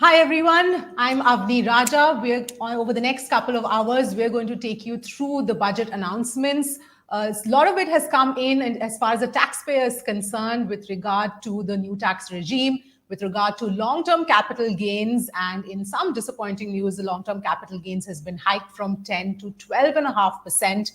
Hi everyone, I'm Avni Raja. Over the next couple of hours, we're going to take you through the budget announcements. A lot of it has come in, and as far as the taxpayer is concerned, with regard to the new tax regime, with regard to long-term capital gains, and in some disappointing news, the long-term capital gains has been hiked from 10 to 12.5%.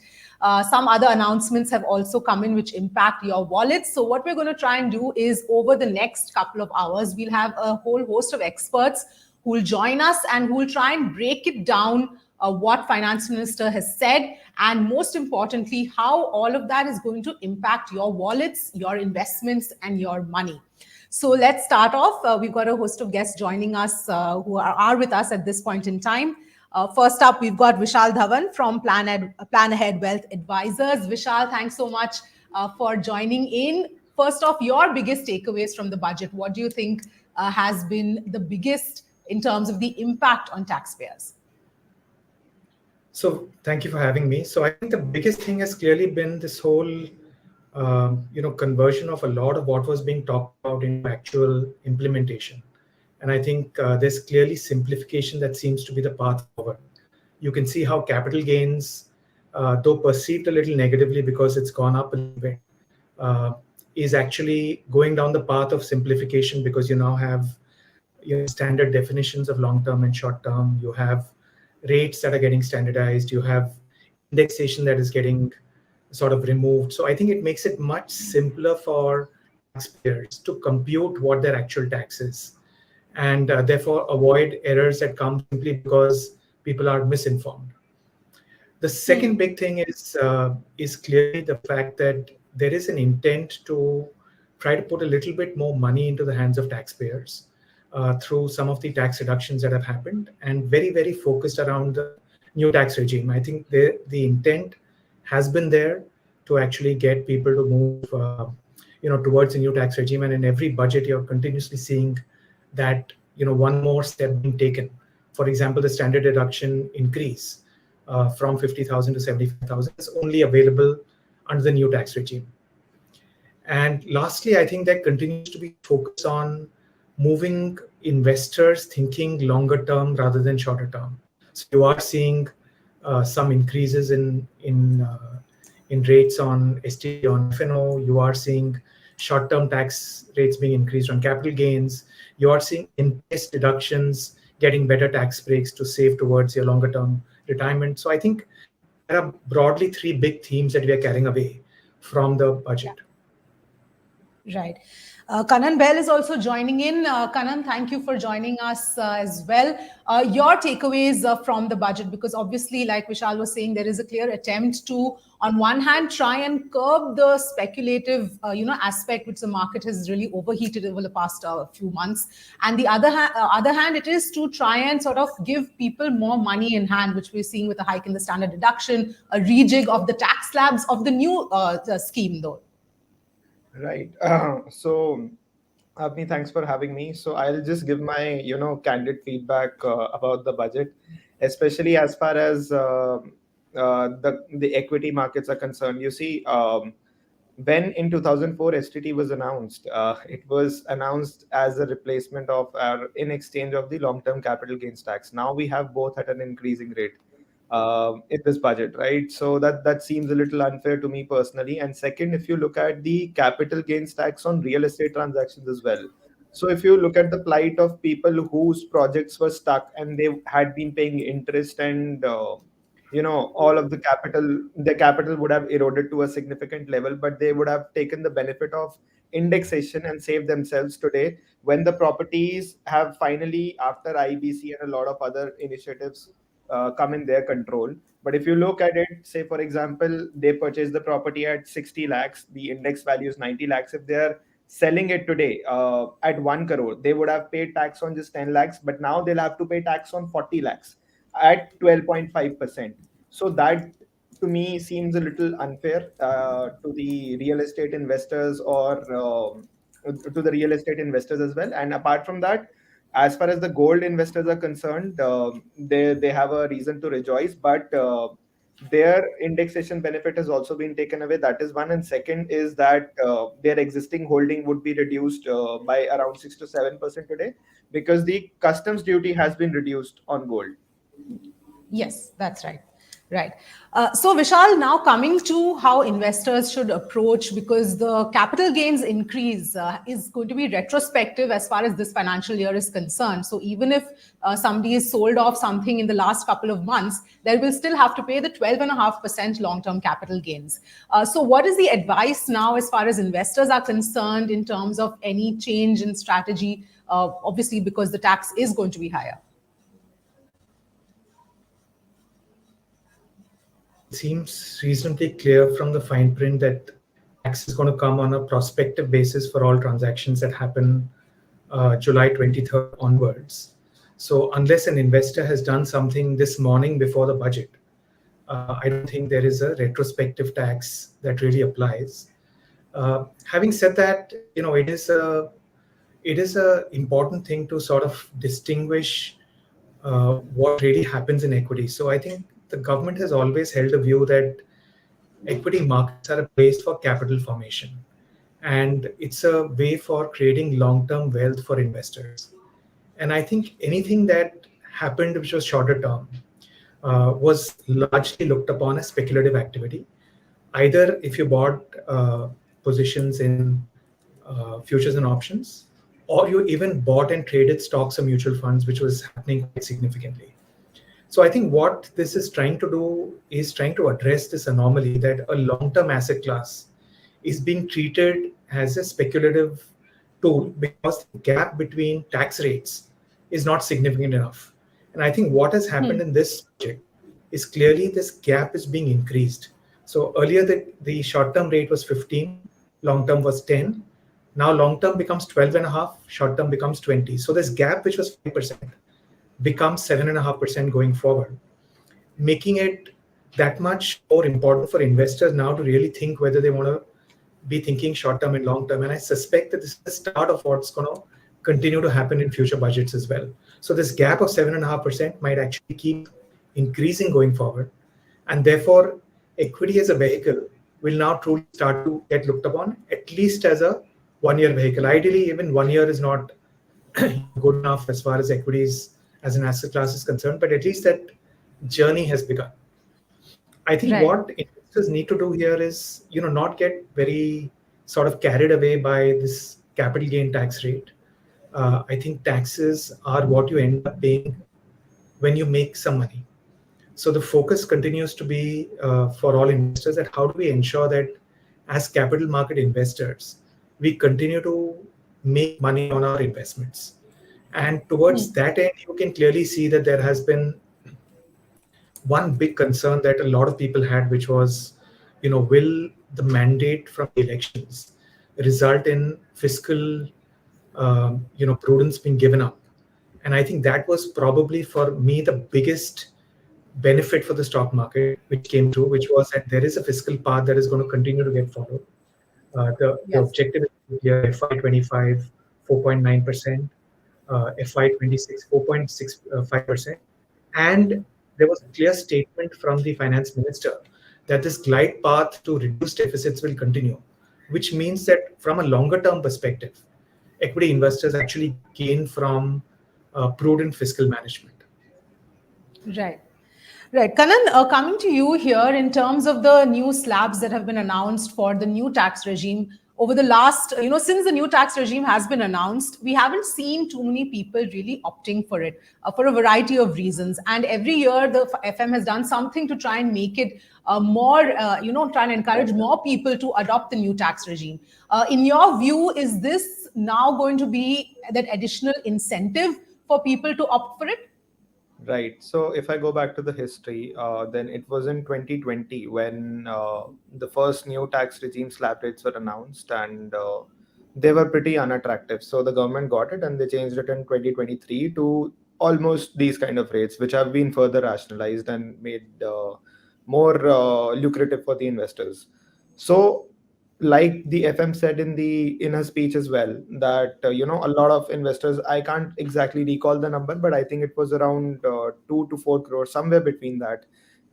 Some other announcements have also come in which impact your wallets. So what we're going to try and do is over the next couple of hours, we'll have a whole host of experts who will join us and who will try and break it down what finance minister has said, and most importantly, how all of that is going to impact your wallets, your investments, and your money. So let's start off. We've got a host of guests joining us who are with us at this point in time. First up, we've got Vishal Dhawan from Plan Ahead Wealth Advisors. Vishal, thanks so much for joining in. First off, your biggest takeaways from the budget. What do you think has been the biggest in terms of the impact on taxpayers? So thank you for having me. So I think the biggest thing has clearly been this whole, conversion of a lot of what was being talked about into actual implementation. And I think there's clearly simplification that seems to be the path forward. You can see how capital gains, though perceived a little negatively because it's gone up a little bit, is actually going down the path of simplification because you now have standard definitions of long term and short term. You have rates that are getting standardized. You have indexation that is getting sort of removed. So I think it makes it much simpler for taxpayers to compute what their actual tax is, and therefore avoid errors that come simply because people are misinformed. The second big thing is clearly the fact that there is an intent to try to put a little bit more money into the hands of taxpayers through some of the tax reductions that have happened, and very, very focused around the new tax regime. I think the intent has been there to actually get people to move, towards a new tax regime. And in every budget, you're continuously seeing that, one more step being taken. For example, the standard deduction increase from 50,000 to 75,000 is only available under the new tax regime. And lastly, I think there continues to be focus on moving investors thinking longer term rather than shorter term. So you are seeing some increases in rates on ST on FNO. You are seeing short-term tax rates being increased on capital gains. You are seeing in-place deductions getting better tax breaks to save towards your longer-term retirement. So I think there are broadly three big themes that we are carrying away from the budget. Right. Kanan Bell is also joining in. Kanan, thank you for joining us as well. Your takeaways from the budget, because obviously, like Vishal was saying, there is a clear attempt to, on one hand, try and curb the speculative, aspect which the market has really overheated over the past few months. And the other hand, it is to try and sort of give people more money in hand, which we're seeing with a hike in the standard deduction, a rejig of the tax slabs of the new scheme, though. Right. So, Avni, thanks for having me. So I'll just give my, candid feedback about the budget, especially as far as the equity markets are concerned. You see, when in 2004 STT was announced, it was announced as a replacement of in exchange of the long-term capital gains tax. Now we have both at an increasing rate in this budget, right? So that seems a little unfair to me personally. And second, if you look at the capital gains tax on real estate transactions as well. So if you look at the plight of people whose projects were stuck and they had been paying interest and all of the capital would have eroded to a significant level, but they would have taken the benefit of indexation and saved themselves today when the properties have finally, after IBC and a lot of other initiatives, come in their control. But if you look at it, say for example, they purchase the property at 60 lakhs, the index value is 90 lakhs. If they're selling it today at 1 crore, they would have paid tax on just 10 lakhs, but now they'll have to pay tax on 40 lakhs at 12.5%. So that to me seems a little unfair to the real estate investors or to the real estate investors as well. And apart from that, as far as the gold investors are concerned, they have a reason to rejoice. But their indexation benefit has also been taken away. That is one. And second is that their existing holding would be reduced by around 6 to 7% today, because the customs duty has been reduced on gold. Yes, that's right. Right. So, Vishal, now coming to how investors should approach, because the capital gains increase is going to be retrospective as far as this financial year is concerned. So, even if somebody has sold off something in the last couple of months, they will still have to pay the 12.5% long term capital gains. So, what is the advice now as far as investors are concerned in terms of any change in strategy? Obviously, because the tax is going to be higher. It seems reasonably clear from the fine print that tax is going to come on a prospective basis for all transactions that happen July 23rd onwards. So unless an investor has done something this morning before the budget, I don't think there is a retrospective tax that really applies. Having said that, it is a important thing to sort of distinguish what really happens in equity. So I think the government has always held a view that equity markets are a place for capital formation, and it's a way for creating long-term wealth for investors. And I think anything that happened which was shorter term was largely looked upon as speculative activity. Either if you bought positions in futures and options, or you even bought and traded stocks or mutual funds, which was happening quite significantly. So I think what this is trying to do is trying to address this anomaly that a long-term asset class is being treated as a speculative tool because the gap between tax rates is not significant enough. And I think what has happened in this project is clearly this gap is being increased. So earlier the short-term rate was 15, long-term was 10. Now long-term becomes 12 and a half, short-term becomes 20. So this gap, which was 5%, becomes 7.5% going forward, making it that much more important for investors now to really think whether they want to be thinking short term and long term. And I suspect that this is the start of what's going to continue to happen in future budgets as well. So this gap of 7.5% might actually keep increasing going forward. And therefore, equity as a vehicle will now truly start to get looked upon, at least as a 1 year vehicle. Ideally, even 1 year is not good enough as far as equities as an asset class is concerned, but at least that journey has begun. I think Right. what investors need to do here is, not get very sort of carried away by this capital gain tax rate. I think taxes are what you end up paying when you make some money. So the focus continues to be for all investors that how do we ensure that as capital market investors, we continue to make money on our investments. And towards that end, you can clearly see that there has been one big concern that a lot of people had, which was, will the mandate from the elections result in fiscal, prudence being given up? And I think that was probably for me the biggest benefit for the stock market, which came through, which was that there is a fiscal path that is going to continue to get followed. The Yes. objective is here FY25 4.9%, FY26 4.65%, and there was a clear statement from the finance minister that this glide path to reduce deficits will continue, which means that from a longer term perspective, equity investors actually gain from prudent fiscal management. Right. Right. Kanan, coming to you here in terms of the new slabs that have been announced for the new tax regime over the last, since the new tax regime has been announced, we haven't seen too many people really opting for it for a variety of reasons. And every year, the FM has done something to try and make it more, try and encourage more people to adopt the new tax regime. In your view, is this now going to be that additional incentive for people to opt for it? Right. So if I go back to the history, then it was in 2020 when the first new tax regime slab rates were announced, and they were pretty unattractive. So the government got it and they changed it in 2023 to almost these kind of rates, which have been further rationalized and made more lucrative for the investors. So like the FM said in her speech as well, that a lot of investors, I can't exactly recall the number, but I think it was around 2 to 4 crores, somewhere between that,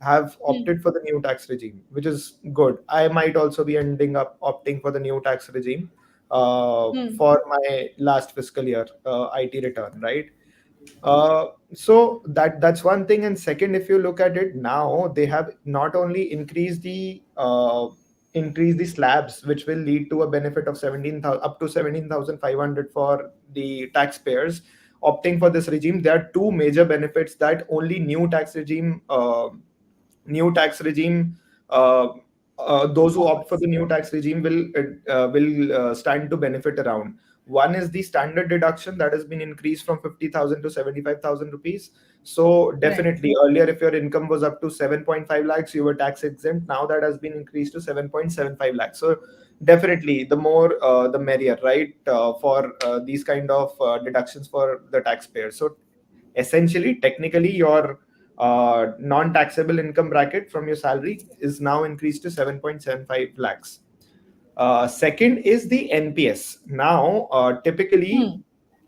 have opted for the new tax regime, which is good. I might also be ending up opting for the new tax regime for my last fiscal year IT return, right? So that's one thing. And second, if you look at it now, they have not only increased the slabs, which will lead to a benefit of 17,000 up to 17,500 for the taxpayers opting for this regime. There are two major benefits that only new tax regime uh, those who opt for the new tax regime will stand to benefit around. One is the standard deduction that has been increased from 50,000 to 75,000 rupees. So Right. definitely earlier, if your income was up to 7.5 lakhs, you were tax exempt. Now that has been increased to 7.75 lakhs. So definitely the more the merrier, right? For these kind of deductions for the taxpayers. So essentially, technically, your non-taxable income bracket from your salary is now increased to 7.75 lakhs. Second is the NPS. Now, typically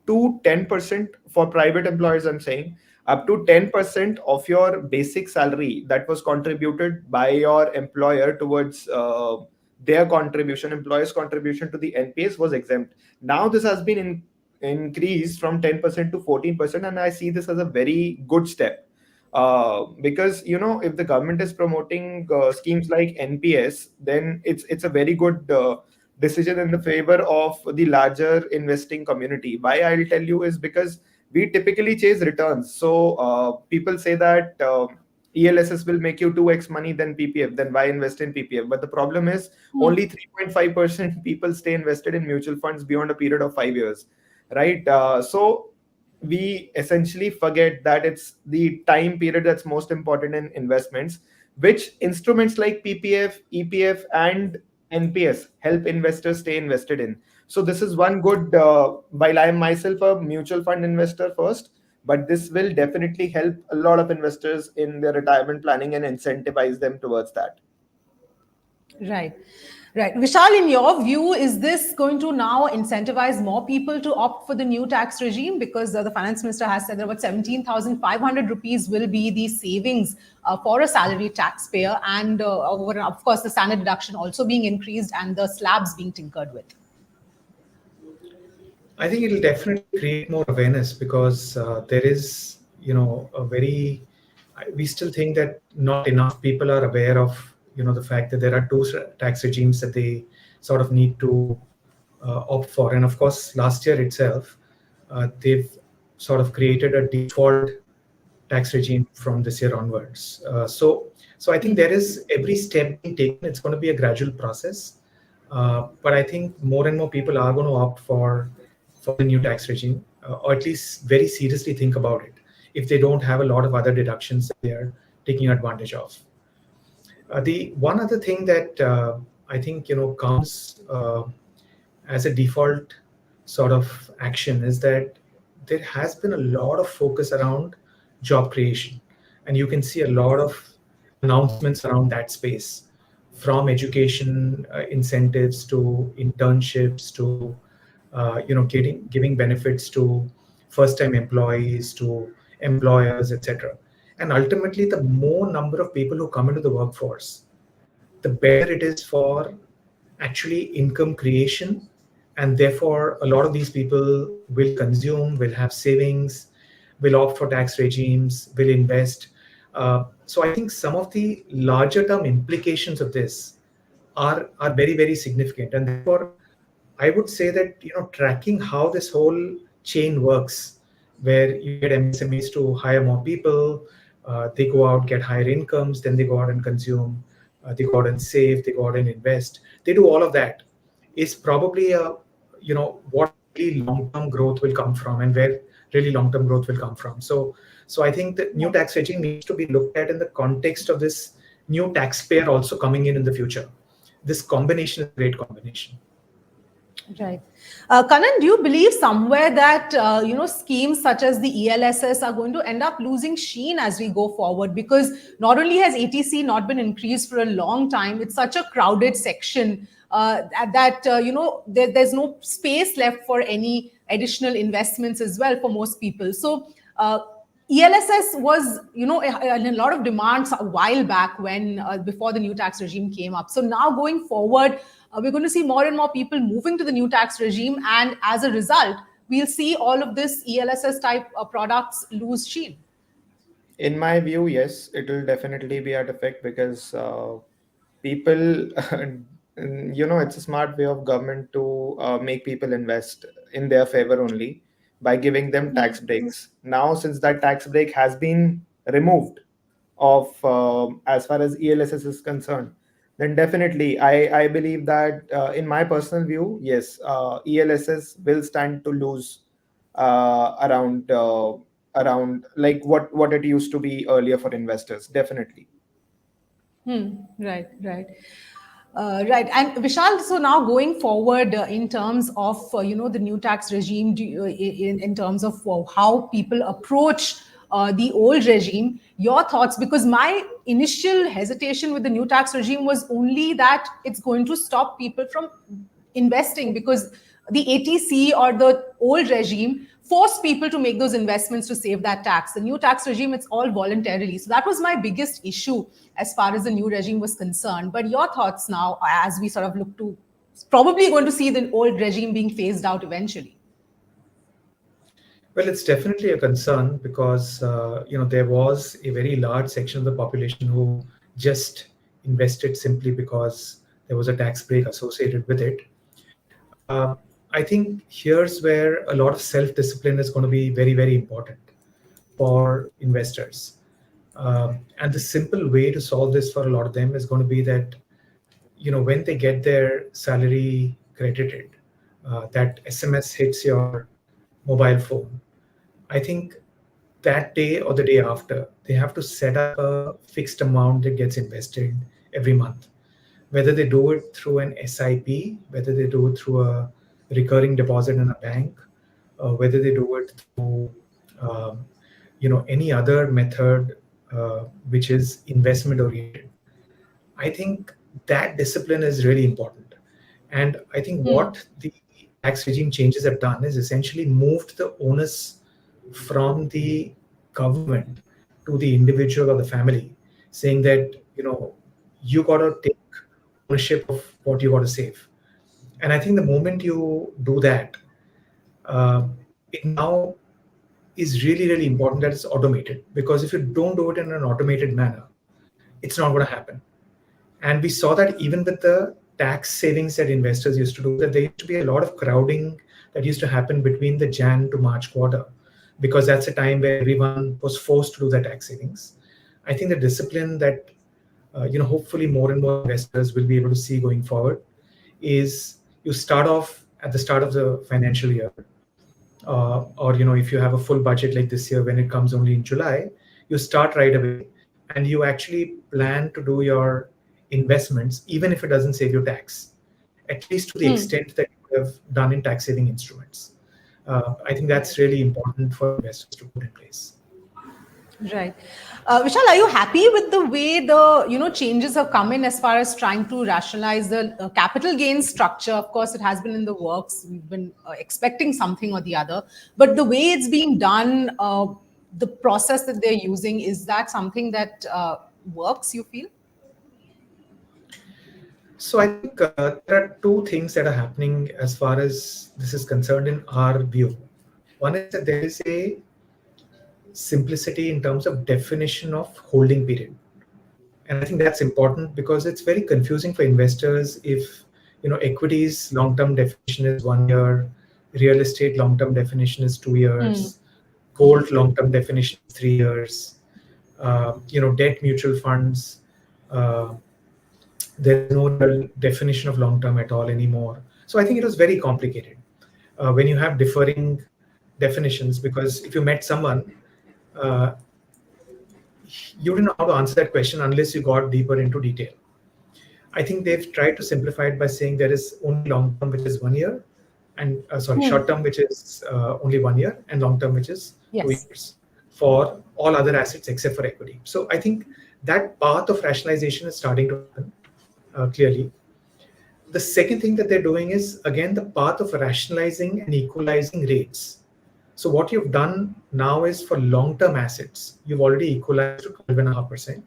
to 10% for private employers, I'm saying up to 10% of your basic salary that was contributed by your employer towards their contribution, employer's contribution to the NPS was exempt. Now this has been increased from 10% to 14%, and I see this as a very good step. Because if the government is promoting schemes like NPS, then it's a very good decision in the favor of the larger investing community. Why I'll tell you is because we typically chase returns. So people say that ELSS will make you 2x money than PPF, then why invest in PPF? But the problem is only 3.5% people stay invested in mutual funds beyond a period of 5 years, right? So we essentially forget that it's the time period that's most important in investments, which instruments like PPF, EPF, and NPS help investors stay invested in. So this is one good, while I am myself a mutual fund investor first, but this will definitely help a lot of investors in their retirement planning and incentivize them towards that. Right. Right. Vishal, in your view, is this going to now incentivize more people to opt for the new tax regime? Because the finance minister has said that about 17,500 rupees will be the savings for a salary taxpayer, and of course, the standard deduction also being increased and the slabs being tinkered with. I think it'll definitely create more awareness because there is, a very. We still think that not enough people are aware of, the fact that there are two tax regimes that they sort of need to opt for. And of course, last year itself, they've sort of created a default tax regime from this year onwards. So I think there is every step being taken. It's going to be a gradual process, but I think more and more people are going to opt for the new tax regime, or at least very seriously think about it if they don't have a lot of other deductions that they are taking advantage of. The one other thing that I think comes as a default sort of action is that there has been a lot of focus around job creation, and you can see a lot of announcements around that space, from education incentives to internships to giving benefits to first-time employees to employers, etc. And ultimately, the more number of people who come into the workforce, the better it is for actually income creation. And therefore, a lot of these people will consume, will have savings, will opt for tax regimes, will invest. So I think some of the larger term implications of this are very, very significant. And therefore, I would say that tracking how this whole chain works, where you get MSMEs to hire more people, they go out, get higher incomes, then they go out and consume, they go out and save, they go out and invest, they do all of that, is probably what really long-term growth will come from, and where really long-term growth will come from. So I think the new tax regime needs to be looked at in the context of this new taxpayer also coming in the future. This combination is a great combination. Right. Kanan, do you believe somewhere that schemes such as the ELSS are going to end up losing sheen as we go forward? Because not only has ATC not been increased for a long time, it's such a crowded section that there's no space left for any additional investments as well for most people. So ELSS was, a lot of demands a while back when before the new tax regime came up. So now going forward, we're going to see more and more people moving to the new tax regime, and as a result, we'll see all of this ELSS type products lose sheen. In my view, yes, it will definitely be at effect because people, it's a smart way of government to make people invest in their favor only by giving them tax breaks. Now, since that tax break has been removed of as far as ELSS is concerned, then definitely I believe that in my personal view, yes, ELSS will stand to lose around like what it used to be earlier for investors. Definitely. Right, right. Right. And Vishal, so now going forward in terms of, the new tax regime, in terms of how people approach the old regime, your thoughts, because my initial hesitation with the new tax regime was only that it's going to stop people from investing, because the ATC or the old regime forced people to make those investments to save that tax. The new tax regime, it's all voluntarily. So that was my biggest issue as far as the new regime was concerned. But your thoughts now, as we sort of look to probably going to see the old regime being phased out eventually. Well, it's definitely a concern because there was a very large section of the population who just invested simply because there was a tax break associated with it. I think here's where a lot of self-discipline is going to be very, very important for investors. And the simple way to solve this for a lot of them is going to be that, when they get their salary credited, that SMS hits your mobile phone. I think that day or the day after, they have to set up a fixed amount that gets invested every month. Whether they do it through an SIP, whether they do it through a recurring deposit in a bank, whether they do it through any other method which is investment oriented. I think that discipline is really important. And I think what the tax regime changes have done is essentially moved the onus from the government to the individual or the family, saying that, you got to take ownership of what you got to save. And I think the moment you do that, it now is really, really important that it's automated. Because if you don't do it in an automated manner, it's not going to happen. And we saw that even with the tax savings that investors used to do, that there used to be a lot of crowding that used to happen between the Jan to March quarter, because that's a time where everyone was forced to do their tax savings. I think the discipline that hopefully more and more investors will be able to see going forward is you start off at the start of the financial year, or if you have a full budget like this year when it comes only in July, you start right away and you actually plan to do your investments even if it doesn't save you tax, at least to the extent that you have done in tax saving instruments. I think that's really important for investors to put in place. Right. Vishal, are you happy with the way the changes have come in as far as trying to rationalize the capital gains structure? Of course, it has been in the works. We've been expecting something or the other, but the way it's being done, the process that they're using, is that something that works, you feel? So I think there are two things that are happening as far as this is concerned in our view. One is that there is a simplicity in terms of definition of holding period. And I think that's important because it's very confusing for investors if, equities long-term definition is 1 year, real estate long-term definition is 2 years, gold long-term definition is 3 years, debt mutual funds, there's no real definition of long-term at all anymore. So I think it was very complicated when you have differing definitions, because if you met someone, you didn't know how to answer that question unless you got deeper into detail. I think they've tried to simplify it by saying there is only long-term, which is 1 year, and short-term, which is only 1 year, and long-term, which is 2 years for all other assets except for equity. So I think that path of rationalization is starting to happen clearly. The second thing that they're doing is, again, the path of rationalizing and equalizing rates. So what you've done now is for long-term assets, you've already equalized to 12.5%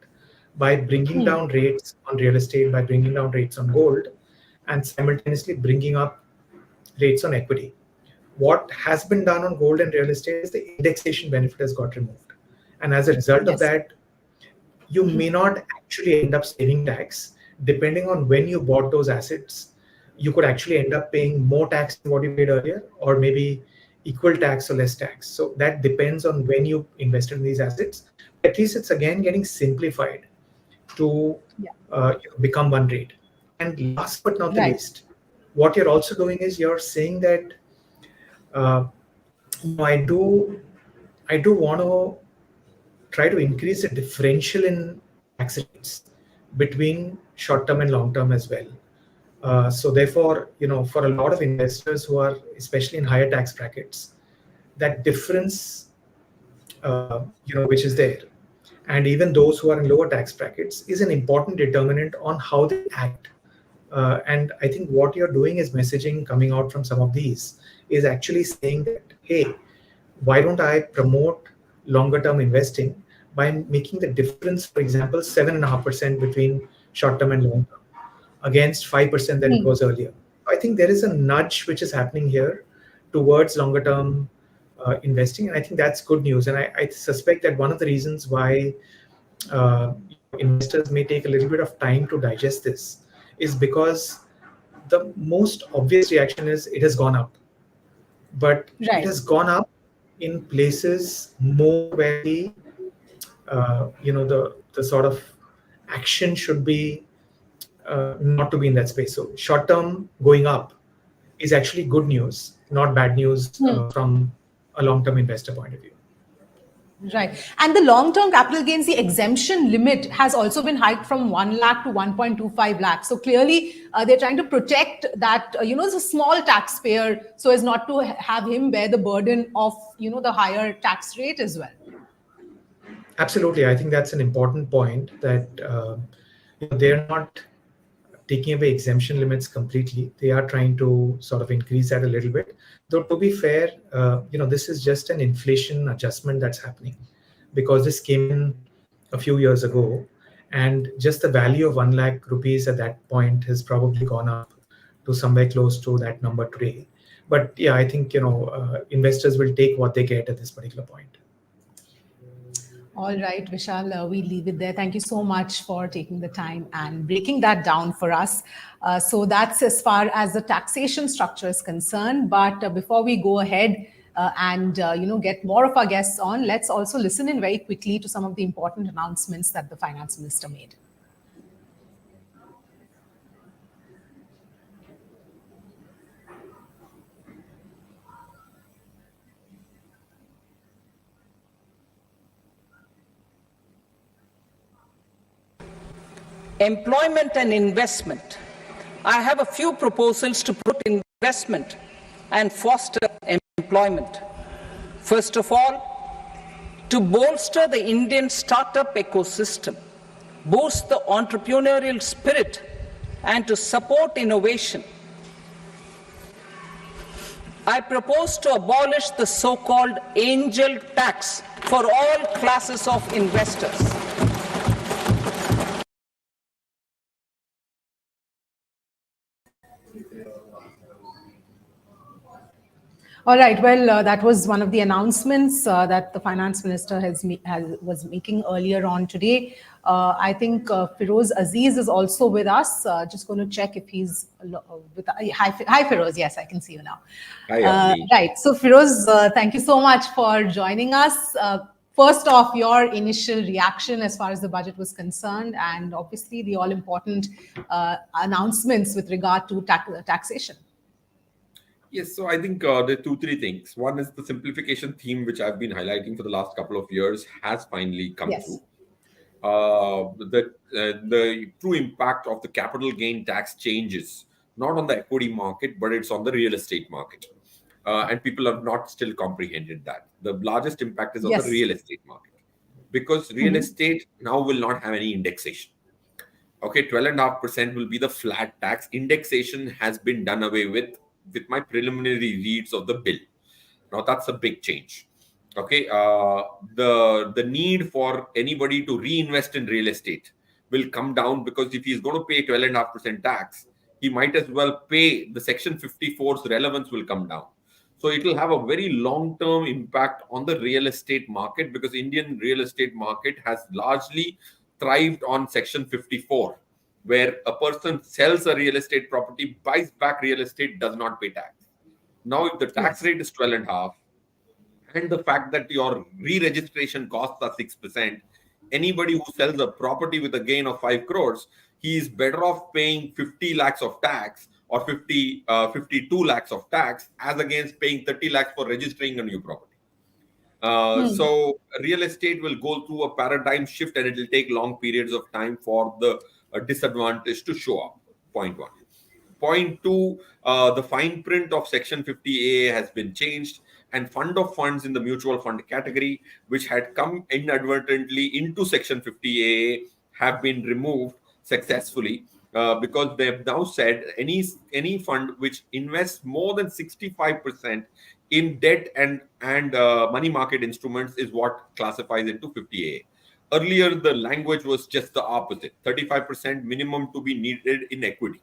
by bringing down rates on real estate, by bringing down rates on gold, and simultaneously bringing up rates on equity. What has been done on gold and real estate is the indexation benefit has got removed. And as a result of Yes. that, you may not actually end up saving tax. Depending on when you bought those assets, you could actually end up paying more tax than what you paid earlier, or maybe equal tax or less tax. So that depends on when you invested in these assets. At least it's again getting simplified to become one rate. And last but not the Right. least, what you're also doing is you're saying that I do want to try to increase the differential in tax rates between short term and long term as well. So therefore, for a lot of investors who are especially in higher tax brackets, that difference, which is there, and even those who are in lower tax brackets, is an important determinant on how they act. And I think what you're doing is messaging coming out from some of these is actually saying that, hey, why don't I promote longer term investing by making the difference, for example, 7.5% between short term and long term against 5% that it was earlier. I think there is a nudge which is happening here towards longer term investing. And I think that's good news. And I suspect that one of the reasons why investors may take a little bit of time to digest this is because the most obvious reaction is it has gone up. But it Right. has gone up in places more where the sort of action should be not to be in that space. So short term going up is actually good news, not bad news from a long term investor point of view. Right. And the long-term capital gains, the exemption limit has also been hiked from 1 lakh to 1.25 lakh. So clearly, they're trying to protect that, it's a small taxpayer, so as not to have him bear the burden of, the higher tax rate as well. Absolutely. I think that's an important point that they're not taking away exemption limits completely. They are trying to sort of increase that a little bit. Though to be fair, this is just an inflation adjustment that's happening because this came in a few years ago, and just the value of 1 lakh rupees at that point has probably gone up to somewhere close to that number today. But yeah, I think investors will take what they get at this particular point. All right, Vishal, we leave it there. Thank you so much for taking the time and breaking that down for us. So that's as far as the taxation structure is concerned. But before we go ahead and get more of our guests on, let's also listen in very quickly to some of the important announcements that the finance minister made. Employment and investment. I have a few proposals to put investment and foster employment. First of all, to bolster the Indian startup ecosystem, boost the entrepreneurial spirit, and to support innovation, I propose to abolish the so-called angel tax for all classes of investors. All right. Well, that was one of the announcements that the finance minister was making earlier on today. I think Feroz Aziz is also with us. Just going to check if he's with. Hi, Feroz. Yes, I can see you now. Hi, Avni. Right. So, Feroz, thank you so much for joining us. First off, your initial reaction as far as the budget was concerned, and obviously the all-important announcements with regard to taxation. Yes, so I think there are two, three things. One is the simplification theme, which I've been highlighting for the last couple of years, has finally come through. The true impact of the capital gain tax changes, not on the equity market, but it's on the real estate market. And people have not still comprehended that. The largest impact is on the real estate market because real estate now will not have any indexation. Okay, 12.5% will be the flat tax. Indexation has been done away with my preliminary reads of the bill. Now that's a big change. Okay, the need for anybody to reinvest in real estate will come down, because if he's going to pay 12.5% tax, he might as well pay the Section 54's relevance will come down. So it will have a very long-term impact on the real estate market, because Indian real estate market has largely thrived on Section 54, where a person sells a real estate property, buys back real estate, does not pay tax. Now, if the tax rate is 12.5, and the fact that your re-registration costs are 6%, anybody who sells a property with a gain of 5 crores, he is better off paying 50 lakhs of tax or 52 lakhs of tax as against paying 30 lakhs for registering a new property. So real estate will go through a paradigm shift, and it will take long periods of time for the disadvantage to show up. Point one. Point two, the fine print of Section 50AA has been changed, and fund of funds in the mutual fund category, which had come inadvertently into Section 50AA, have been removed successfully, because they have now said any fund which invests more than 65% in debt and money market instruments is what classifies into 50AA. Earlier, the language was just the opposite: 35% minimum to be needed in equity.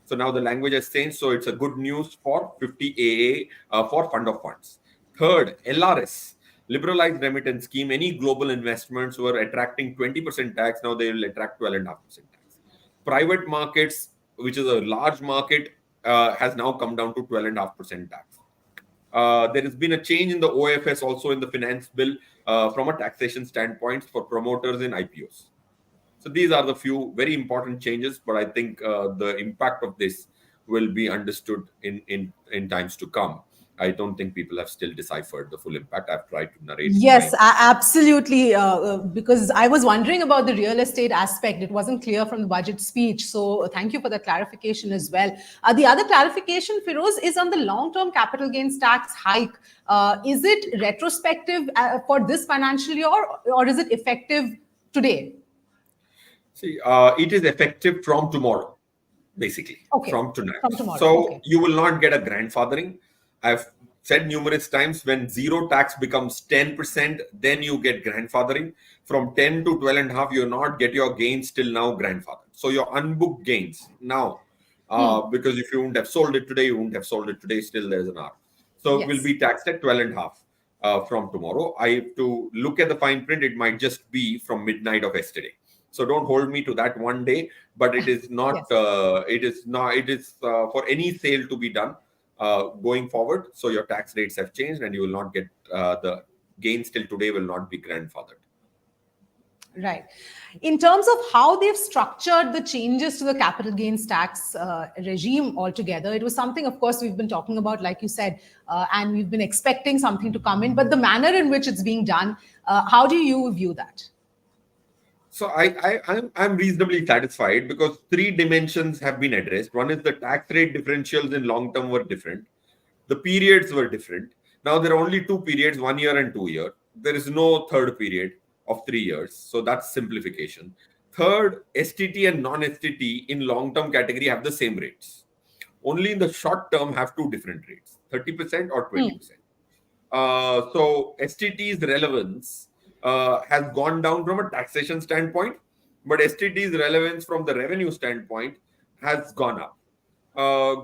So now the language has changed. So it's a good news for 50AA for fund of funds. Third, LRS, liberalized remittance scheme. Any global investments were attracting 20% tax. Now they will attract 12.5% tax. Private markets, which is a large market, has now come down to 12.5% tax. There has been a change in the OFS also in the finance bill from a taxation standpoint for promoters in IPOs. So these are the few very important changes, but I think the impact of this will be understood in times to come. I don't think people have still deciphered the full impact. I've tried to narrate. Yes, absolutely. Because I was wondering about the real estate aspect. It wasn't clear from the budget speech. So thank you for the clarification as well. The other clarification, Firoz, is on the long-term capital gains tax hike. Is it retrospective for this financial year, or is it effective today? See, it is effective from tomorrow, basically, from tonight. From tomorrow. So you will not get a grandfathering. I've said numerous times, when zero tax becomes 10%, then you get grandfathering. From 10 to 12.5, you'll not get your gains till now grandfathered. So your unbooked gains now, because if you wouldn't have sold it today, you wouldn't have sold it today, still there's an hour. So it will be taxed at 12.5 from tomorrow. I have to look at the fine print. It might just be from midnight of yesterday. So don't hold me to that one day, but it is not. It is for any sale to be done going forward. So your tax rates have changed, and you will not get the gains till today will not be grandfathered. Right. In terms of how they've structured the changes to the capital gains tax regime altogether, it was something, of course, we've been talking about, like you said, and we've been expecting something to come in. But the manner in which it's being done, how do you view that? So I'm reasonably satisfied, because three dimensions have been addressed. One is the tax rate differentials in long term were different. The periods were different. Now there are only two periods, 1 year and 2 year. There is no third period of 3 years. So that's simplification. Third, STT and non-STT in long term category have the same rates. Only in the short term have two different rates, 30% or 20%. So STT's relevance has gone down from a taxation standpoint, but STT's relevance from the revenue standpoint has gone up.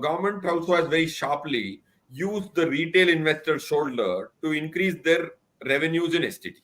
Government also has very sharply used the retail investor shoulder to increase their revenues in STT.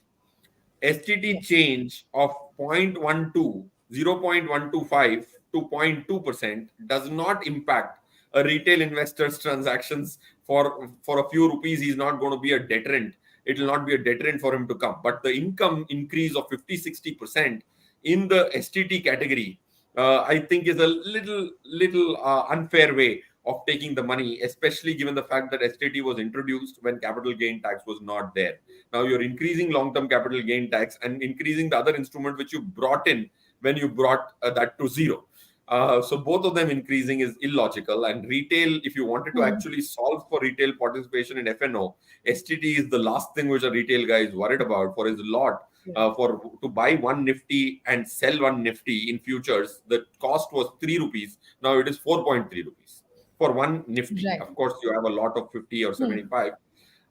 STT change of 0.12, 0.125 to 0.2% does not impact a retail investor's transactions. For a few rupees, he's not going to be a deterrent. It will not be a deterrent for him to come. But the income increase of 50-60% in the STT category, I think, is a little unfair way of taking the money, especially given the fact that STT was introduced when capital gain tax was not there. Now you're increasing long-term capital gain tax and increasing the other instrument which you brought in when you brought that to zero. So both of them increasing is illogical. And retail, if you wanted to actually solve for retail participation in FNO, STT is the last thing which a retail guy is worried about for his lot. To buy one Nifty and sell one Nifty in futures, the cost was 3 rupees. Now it is 4.3 rupees for one Nifty. Right. Of course, you have a lot of 50 or 75.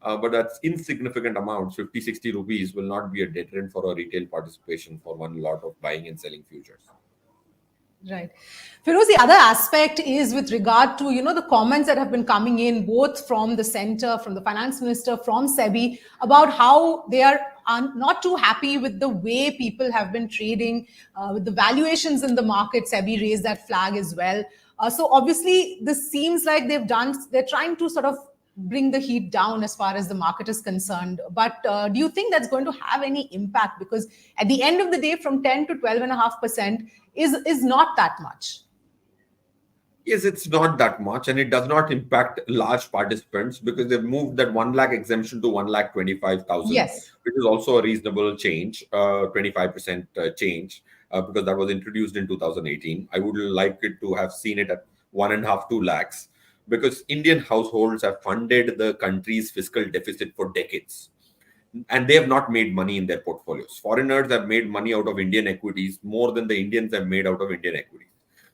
but that's insignificant amounts. 50, 60 rupees will not be a deterrent for a retail participation for one lot of buying and selling futures. Right. Firoz, the other aspect is with regard to, the comments that have been coming in both from the center, from the finance minister, from SEBI, about how they are not too happy with the way people have been trading, with the valuations in the market. SEBI raised that flag as well. So obviously, this seems like they're trying to sort of bring the heat down as far as the market is concerned. But do you think that's going to have any impact? Because at the end of the day, from 10 to 12.5% is not that much. Yes, it's not that much, and it does not impact large participants because they've moved that 1 lakh exemption to 1,25,000, Yes. which is also a reasonable change, 25% change, because that was introduced in 2018. I would like it to have seen it at 1.5, 2 lakhs, because Indian households have funded the country's fiscal deficit for decades, and they have not made money in their portfolios. Foreigners have made money out of Indian equities more than the Indians have made out of Indian equities.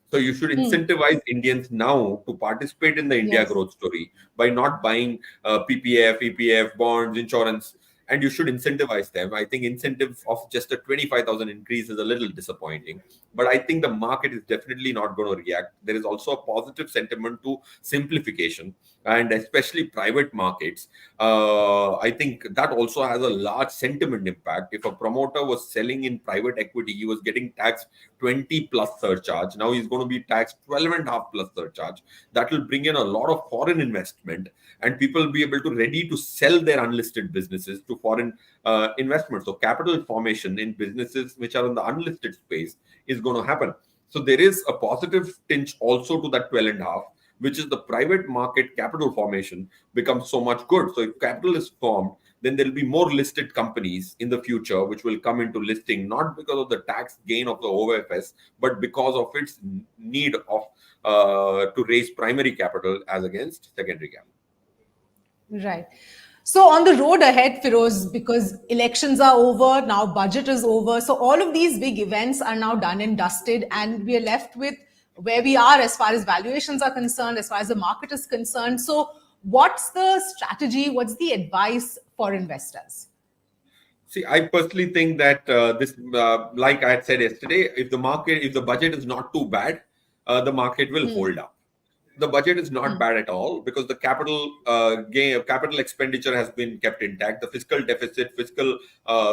So you should incentivize Indians now to participate in the India growth story by not buying PPF, EPF, bonds, insurance, and you should incentivize them. I think incentive of just a 25,000 increase is a little disappointing, but I think the market is definitely not going to react. There is also a positive sentiment to simplification, and especially private markets. I think that also has a large sentiment impact. If a promoter was selling in private equity, he was getting taxed 20 plus surcharge. Now he's going to be taxed 12.5 plus surcharge. That will bring in a lot of foreign investment, and people will be able to ready to sell their unlisted businesses to foreign investment. So capital formation in businesses which are in the unlisted space is going to happen. So there is a positive tinge also to that 12.5, which is the private market capital formation becomes so much good. So if capital is formed, then there will be more listed companies in the future which will come into listing, not because of the tax gain of the OFS, but because of its need of to raise primary capital as against secondary capital. Right. So on the road ahead, Firoz, because elections are over, now budget is over. So all of these big events are now done and dusted, and we are left with where we are as far as valuations are concerned, as far as the market is concerned. So what's the strategy? What's the advice for investors? See, I personally think that like I had said yesterday, if the budget is not too bad, the market will hold up. The budget is not bad at all because the capital expenditure has been kept intact. The fiscal deficit, fiscal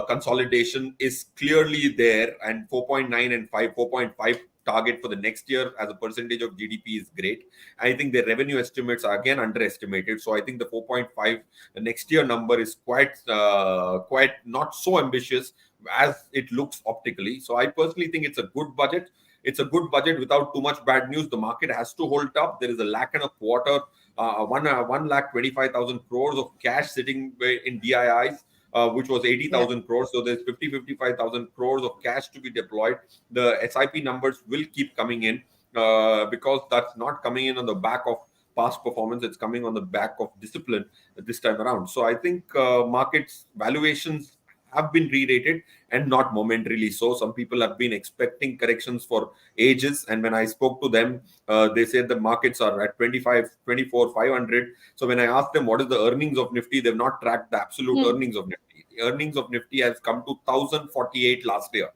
consolidation is clearly there, and 4.9 and 4.5 target for the next year as a percentage of GDP is great. I think the revenue estimates are again underestimated. So I think the 4.5 next year number is quite not so ambitious as it looks optically. So I personally think it's a good budget. It's a good budget without too much bad news. The market has to hold up. There is a lakh and a quarter, 1,25,000 crores of cash sitting in DIIs, which was 80,000 crores. So there's 55,000 crores of cash to be deployed. The SIP numbers will keep coming in because that's not coming in on the back of past performance. It's coming on the back of discipline this time around. So I think markets valuations have been re-rated, and not momentarily so. Some people have been expecting corrections for ages, and when I spoke to them, they said the markets are at 25, 24, 500. So when I asked them what is the earnings of Nifty, they've not tracked the absolute earnings of Nifty. The earnings of Nifty has come to 1,048 last year.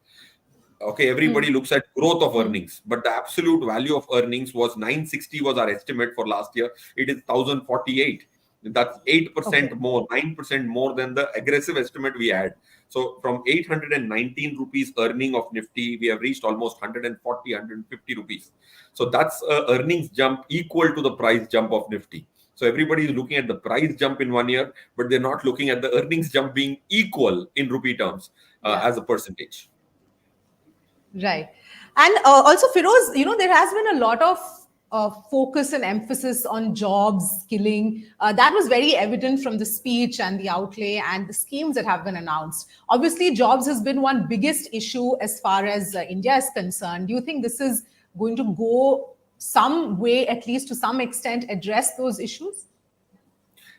Okay, everybody looks at growth of earnings, but the absolute value of earnings was 960 was our estimate for last year. It is 1,048. That's 8% more, 9% more than the aggressive estimate we had. So from 819 rupees earning of Nifty, we have reached almost 140, 150 rupees. So that's a earnings jump equal to the price jump of Nifty. So everybody is looking at the price jump in 1 year, but they're not looking at the earnings jump being equal in rupee terms as a percentage. Right. And also, Firoz, there has been a lot of focus and emphasis on jobs, skilling. That was very evident from the speech and the outlay and the schemes that have been announced. Obviously, jobs has been one biggest issue as far as India is concerned. Do you think this is going to go some way, at least to some extent, address those issues?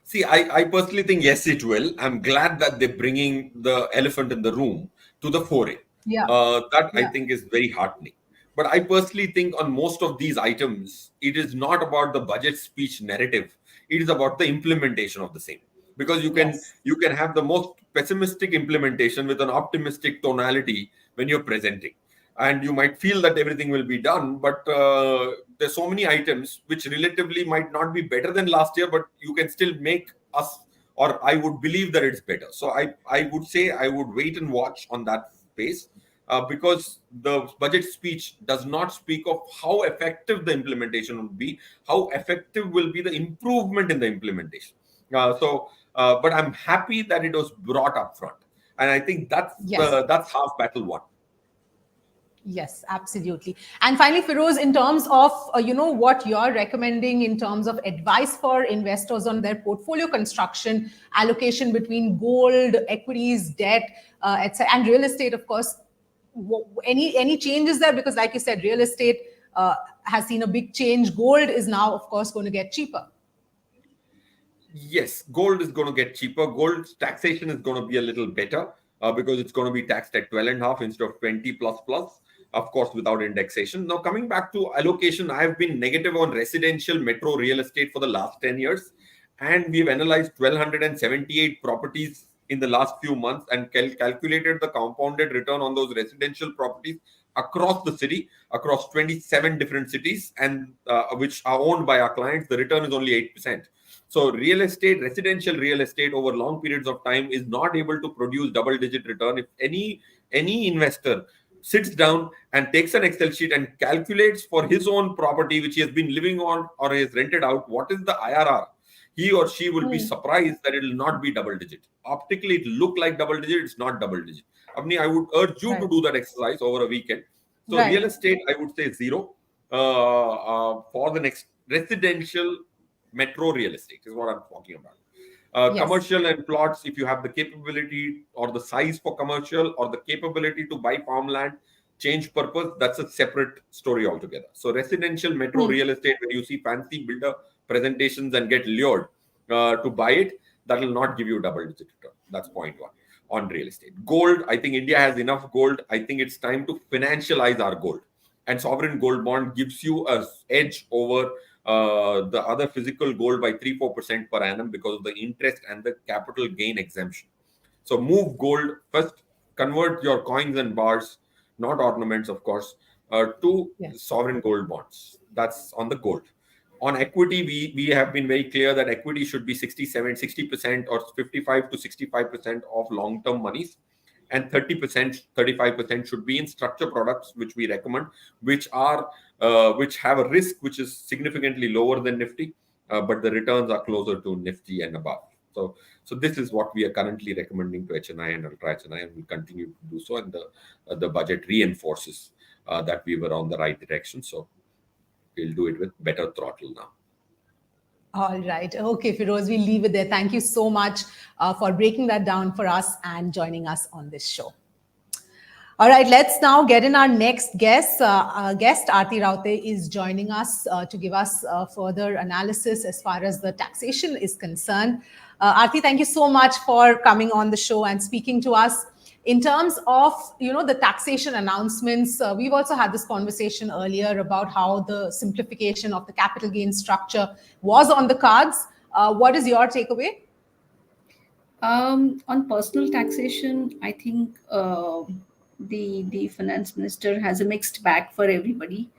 See, I personally think yes, it will. I'm glad that they're bringing the elephant in the room to the fore. I think is very heartening. But I personally think on most of these items, it is not about the budget speech narrative. It is about the implementation of the same. because you can have the most pessimistic implementation with an optimistic tonality when you're presenting, and you might feel that everything will be done, but there's so many items which relatively might not be better than last year, but you can still make us, or I would believe that it's better. So I would say I would wait and watch on that space, because the budget speech does not speak of how effective the implementation would be, how effective will be the improvement in the implementation. But I'm happy that it was brought up front, and I think that's half battle won. Yes, absolutely. And finally, Feroz, in terms of what you're recommending in terms of advice for investors on their portfolio construction, allocation between gold, equities, debt, etc., and real estate, of course, any changes there? Because, like you said, real estate has seen a big change. Gold is now, of course, going to get cheaper. Yes, gold is going to get cheaper. Gold's taxation is going to be a little better, because it's going to be taxed at 12.5 instead of 20 plus, of course, without indexation. Now, coming back to allocation, I have been negative on residential metro real estate for the last 10 years. And we've analyzed 1,278 properties in the last few months and calculated the compounded return on those residential properties across the city, across 27 different cities, and which are owned by our clients. The return is only 8%. So real estate, residential real estate over long periods of time is not able to produce double-digit return. If any investor sits down and takes an Excel sheet and calculates for his own property, which he has been living on or he has rented out, what is the IRR, he or she will be surprised that it will not be double-digit. Optically, it look like double-digit. It's not double-digit. Avni, I would urge you to do that exercise over a weekend. So real estate, I would say 0 for the next. Residential metro real estate is what I'm talking about. Commercial and plots, if you have the capability or the size for commercial or the capability to buy farmland, change purpose, that's a separate story altogether. So residential metro real estate, where you see fancy builder presentations and get lured to buy it, that will not give you double-digit return. That's point one on real estate. Gold, I think India has enough gold. I think it's time to financialize our gold. And sovereign gold bond gives you an edge over the other physical gold by 3-4% per annum because of the interest and the capital gain exemption. So move gold first, convert your coins and bars, not ornaments, of course, to sovereign gold bonds. That's on the gold. On equity, we have been very clear that equity should be 60% or 55 to 65% of long-term monies, and 35% should be in structure products, which we recommend, which have a risk which is significantly lower than Nifty, but the returns are closer to Nifty and above. So this is what we are currently recommending to HNI and Ultra HNI, and we continue to do so. And the budget reinforces that we were on the right direction. So we'll do it with better throttle now. All right. Okay, Feroz, we'll leave it there. Thank you so much for breaking that down for us and joining us on this show. All right, let's now get in our next guest. Aarti Raute is joining us to give us further analysis as far as the taxation is concerned. Aarti, thank you so much for coming on the show and speaking to us. In terms of, the taxation announcements, we've also had this conversation earlier about how the simplification of the capital gain structure was on the cards. What is your takeaway? On personal taxation, I think the finance minister has a mixed bag for everybody.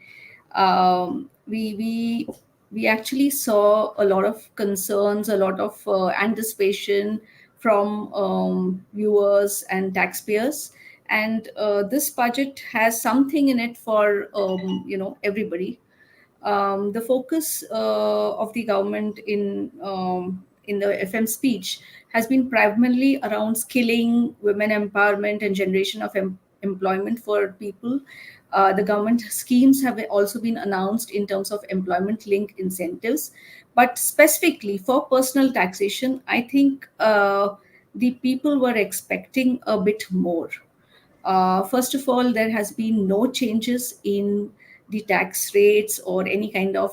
We actually saw a lot of concerns, a lot of anticipation from viewers and taxpayers, and this budget has something in it for everybody. The focus of the government in the FM speech has been primarily around skilling, women empowerment, and generation of employment for people. The government schemes have also been announced in terms of employment-linked incentives. But specifically for personal taxation, I think the people were expecting a bit more. First of all, there has been no changes in the tax rates or any kind of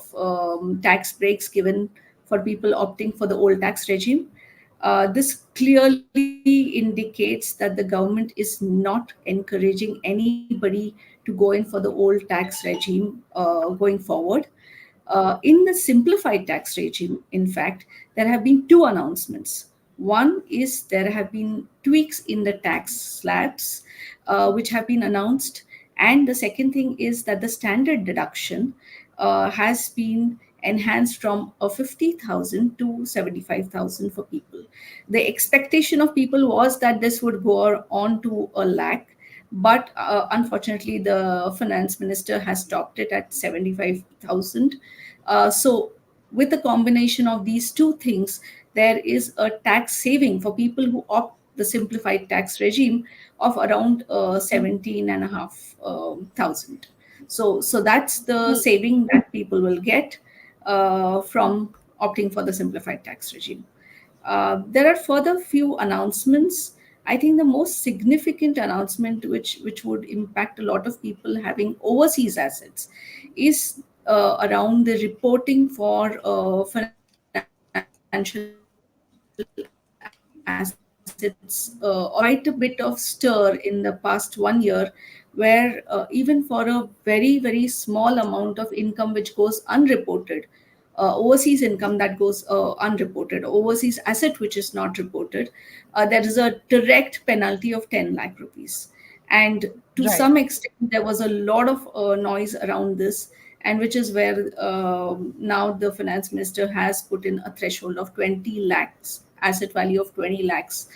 tax breaks given for people opting for the old tax regime. This clearly indicates that the government is not encouraging anybody to go in for the old tax regime going forward. In the simplified tax regime, in fact, there have been two announcements. One is there have been tweaks in the tax slabs, which have been announced. And the second thing is that the standard deduction has been enhanced from 50,000 to 75,000 for people. The expectation of people was that this would go on to a lakh, but unfortunately, the finance minister has stopped it at 75,000. So, with the combination of these two things, there is a tax saving for people who opt the simplified tax regime of around 17,500. So that's the saving that people will get from opting for the simplified tax regime. There are further few announcements. I think the most significant announcement, which would impact a lot of people having overseas assets, is around the reporting for financial assets. Quite a bit of stir in the past 1 year, where even for a very, very small amount of income which goes unreported, overseas income that goes unreported, overseas asset which is not reported, there is a direct penalty of 10 lakh rupees. And to some extent, there was a lot of noise around this, and which is where now the finance minister has put in a threshold of 20 lakhs, asset value of 20 lakhs,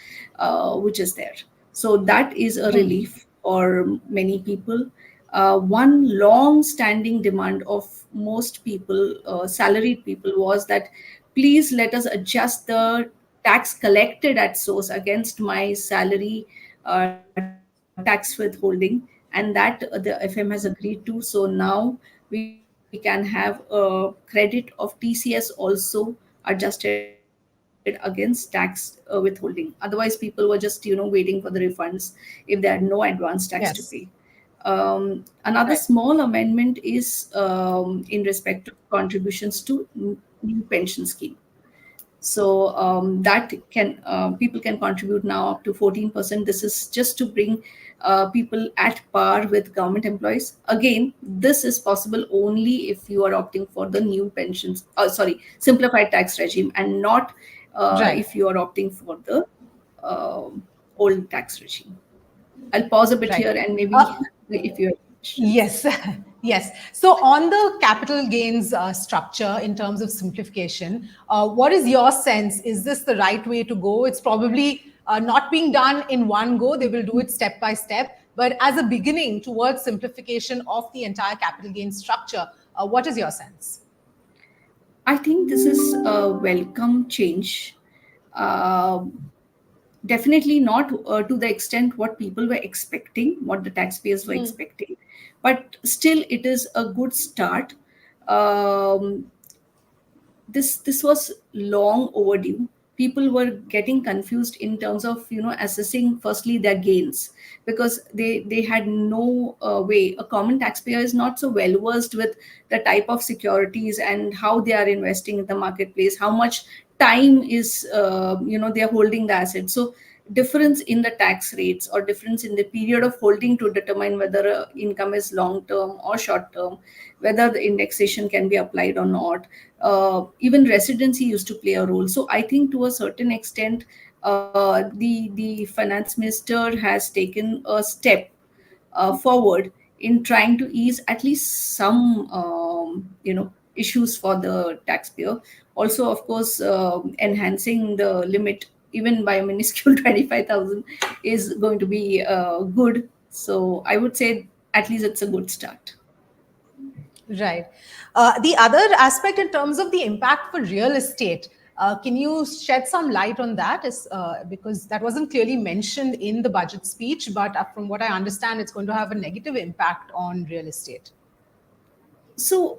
which is there. So that is a relief for many people. One long standing demand of most people, salaried people, was that please let us adjust the tax collected at source against my salary tax withholding, and that the FM has agreed to. So now we can have a credit of TCS also adjusted against tax withholding. Otherwise, people were just waiting for the refunds if they had no advance tax to pay. Another small amendment is in respect of contributions to new pension scheme. So that can people can contribute now up to 14%. This is just to bring people at par with government employees. Again, this is possible only if you are opting for the new pensions, simplified tax regime, and not if you are opting for the old tax regime. I'll pause a bit here, and maybe if you have questions. Yes, yes. So on the capital gains structure in terms of simplification, what is your sense? Is this the right way to go? It's probably not being done in one go. They will do it step by step. But as a beginning towards simplification of the entire capital gains structure, what is your sense? I think this is a welcome change. Definitely not to the extent what people were expecting, what the taxpayers were expecting, but still it is a good start. Um, this was long overdue. People were getting confused in terms of assessing firstly their gains, because they had no way. A common taxpayer is not so well versed with the type of securities and how they are investing in the marketplace, how much time is they are holding the asset. So difference in the tax rates or difference in the period of holding to determine whether income is long term or short term, whether the indexation can be applied or not. Even residency used to play a role. So I think to a certain extent, the finance minister has taken a step forward in trying to ease at least some issues for the taxpayer. Also, of course, enhancing the limit even by a minuscule 25,000 is going to be good. So I would say at least it's a good start. Right. The other aspect in terms of the impact for real estate, can you shed some light on that? Because that wasn't clearly mentioned in the budget speech, but from what I understand, it's going to have a negative impact on real estate. So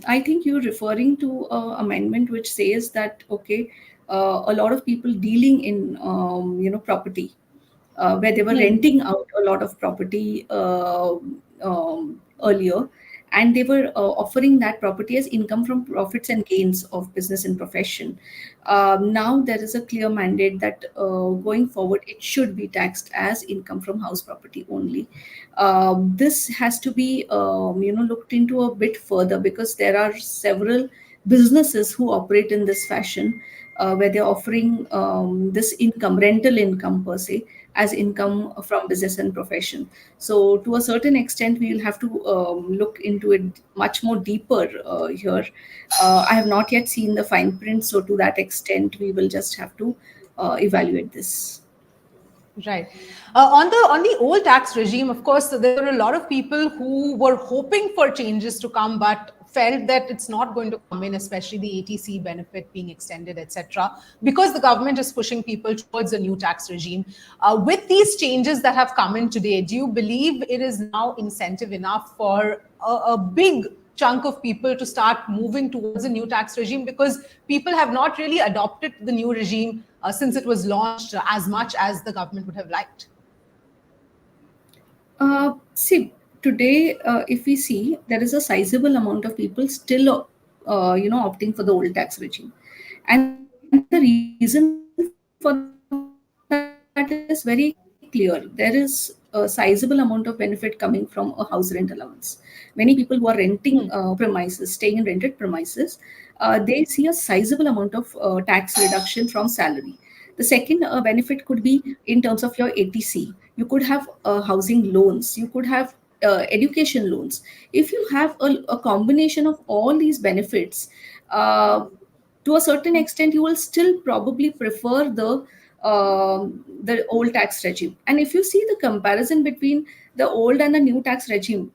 I think you're referring to an amendment which says that, okay, a lot of people dealing in property, where they were renting out a lot of property earlier, and they were offering that property as income from profits and gains of business and profession. Now there is a clear mandate that going forward it should be taxed as income from house property only. This has to be looked into a bit further, because there are several businesses who operate in this fashion, where they're offering this income, rental income per se, as income from business and profession. So to a certain extent, we will have to look into it much more deeper here. I have not yet seen the fine print, so to that extent, we will just have to evaluate this. Right. On the old tax regime, of course, there were a lot of people who were hoping for changes to come, but felt that it's not going to come in, especially the ATC benefit being extended, etc., because the government is pushing people towards a new tax regime. With these changes that have come in today, do you believe it is now incentive enough for a big chunk of people to start moving towards a new tax regime, because people have not really adopted the new regime since it was launched as much as the government would have liked? See, today, if we see, there is a sizable amount of people still, opting for the old tax regime, and the reason for that is very clear. There is a sizable amount of benefit coming from a house rent allowance. Many people who are renting premises, staying in rented premises, they see a sizable amount of tax reduction from salary. The second benefit could be in terms of your ATC. You could have housing loans, you could have education loans. If you have a combination of all these benefits, uh, to a certain extent, you will still probably prefer the old tax regime. And if you see the comparison between the old and the new tax regime,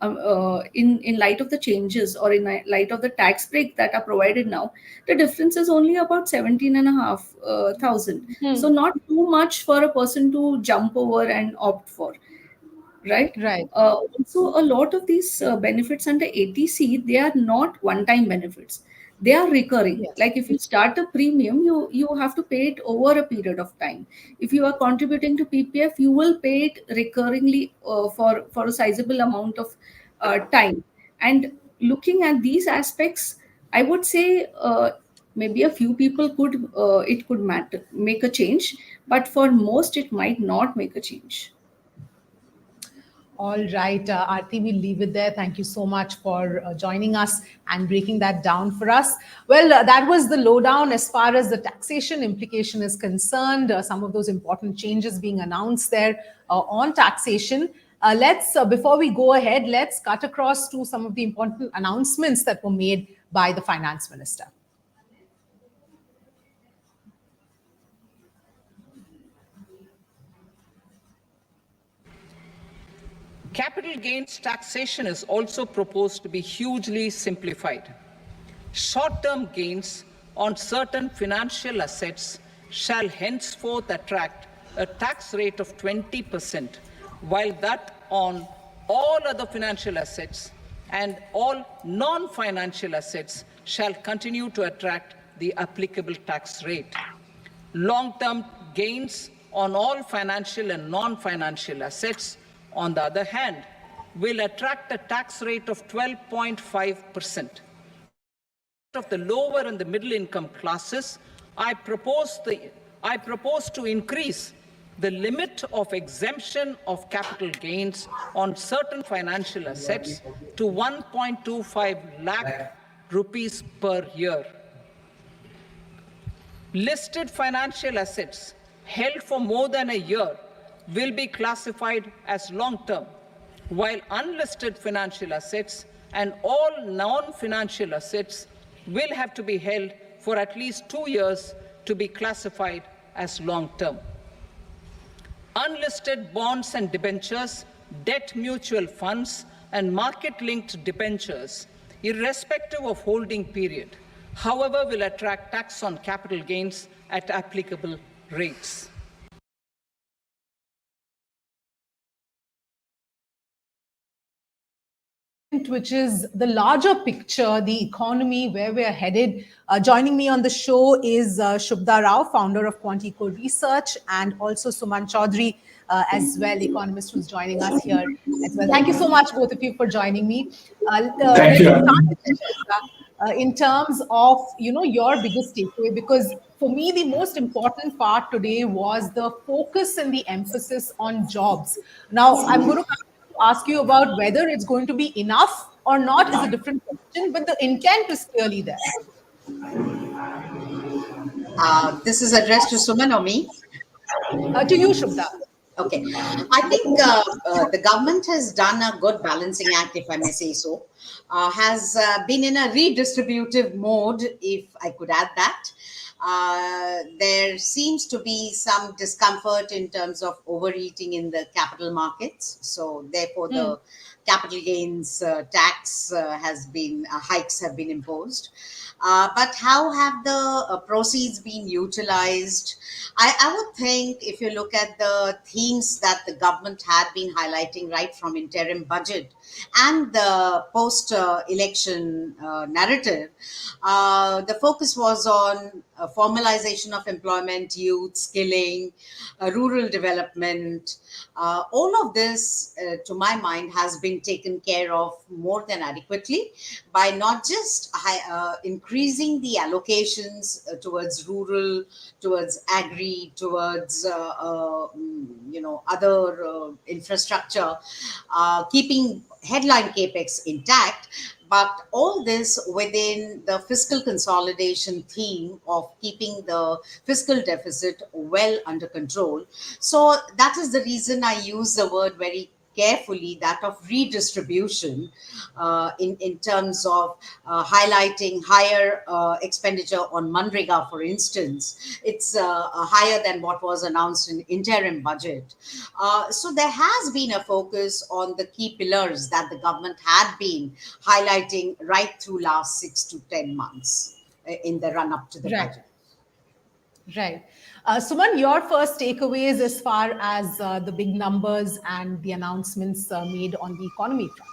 in light of the changes or in light of the tax break that are provided now, the difference is only about 17,500. So not too much for a person to jump over and opt for, right? Right. So a lot of these benefits under ATC, they are not one-time benefits. They are recurring. Yes. Like if you start a premium, you have to pay it over a period of time. If you are contributing to PPF, you will pay it recurringly for a sizable amount of time. And looking at these aspects, I would say maybe a few people could make a change, but for most it might not make a change. All right, Aarti, we'll leave it there. Thank you so much for joining us and breaking that down for us. Well, that was the lowdown as far as the taxation implication is concerned. Some of those important changes being announced there on taxation. Before we go ahead, let's cut across to some of the important announcements that were made by the finance minister. Capital gains taxation is also proposed to be hugely simplified. Short-term gains on certain financial assets shall henceforth attract a tax rate of 20%, while that on all other financial assets and all non-financial assets shall continue to attract the applicable tax rate. Long-term gains on all financial and non-financial assets, on the other hand, will attract a tax rate of 12.5%. Of the lower and the middle income classes, I propose to increase the limit of exemption of capital gains on certain financial assets to 1.25 lakh rupees per year. Listed financial assets held for more than a year will be classified as long-term, while unlisted financial assets and all non-financial assets will have to be held for at least 2 years to be classified as long-term. Unlisted bonds and debentures, debt mutual funds, and market-linked debentures, irrespective of holding period, however, will attract tax on capital gains at applicable rates. Which is the larger picture, the economy, where we're headed. Joining me on the show is Shubhda Rao, founder of Quantico Research, and also Suman Chaudhary as well, economist who's joining us here as well. Thank you so much, both of you, for joining me. Thank you. In terms of your biggest takeaway, because for me the most important part today was the focus and the emphasis on jobs. Now I'm going to ask you about whether it's going to be enough or not is a different question, but the intent is clearly there. This is addressed to Suman or me? To you, Shubda. Okay. I think the government has done a good balancing act, if I may say so. Has been in a redistributive mode, if I could add that. There seems to be some discomfort in terms of overeating in the capital markets. So therefore, the capital gains tax has been, hikes have been imposed. But how have the proceeds been utilized? I would think if you look at the themes that the government had been highlighting right from interim budget and the post-election narrative, the focus was on formalization of employment, youth, skilling, rural development. All of this, to my mind, has been taken care of more than adequately by not just increasing the allocations towards rural, towards agri, towards other infrastructure, keeping headline capex intact, but all this within the fiscal consolidation theme of keeping the fiscal deficit well under control. So that is the reason I use the word very carefully, that of redistribution, in terms of highlighting higher expenditure on Manrega, for instance. It's higher than what was announced in interim budget. So there has been a focus on the key pillars that the government had been highlighting right through last 6 to 10 months in the run up to the budget. Right. Suman, your first takeaways as far as the big numbers and the announcements made on the economy front?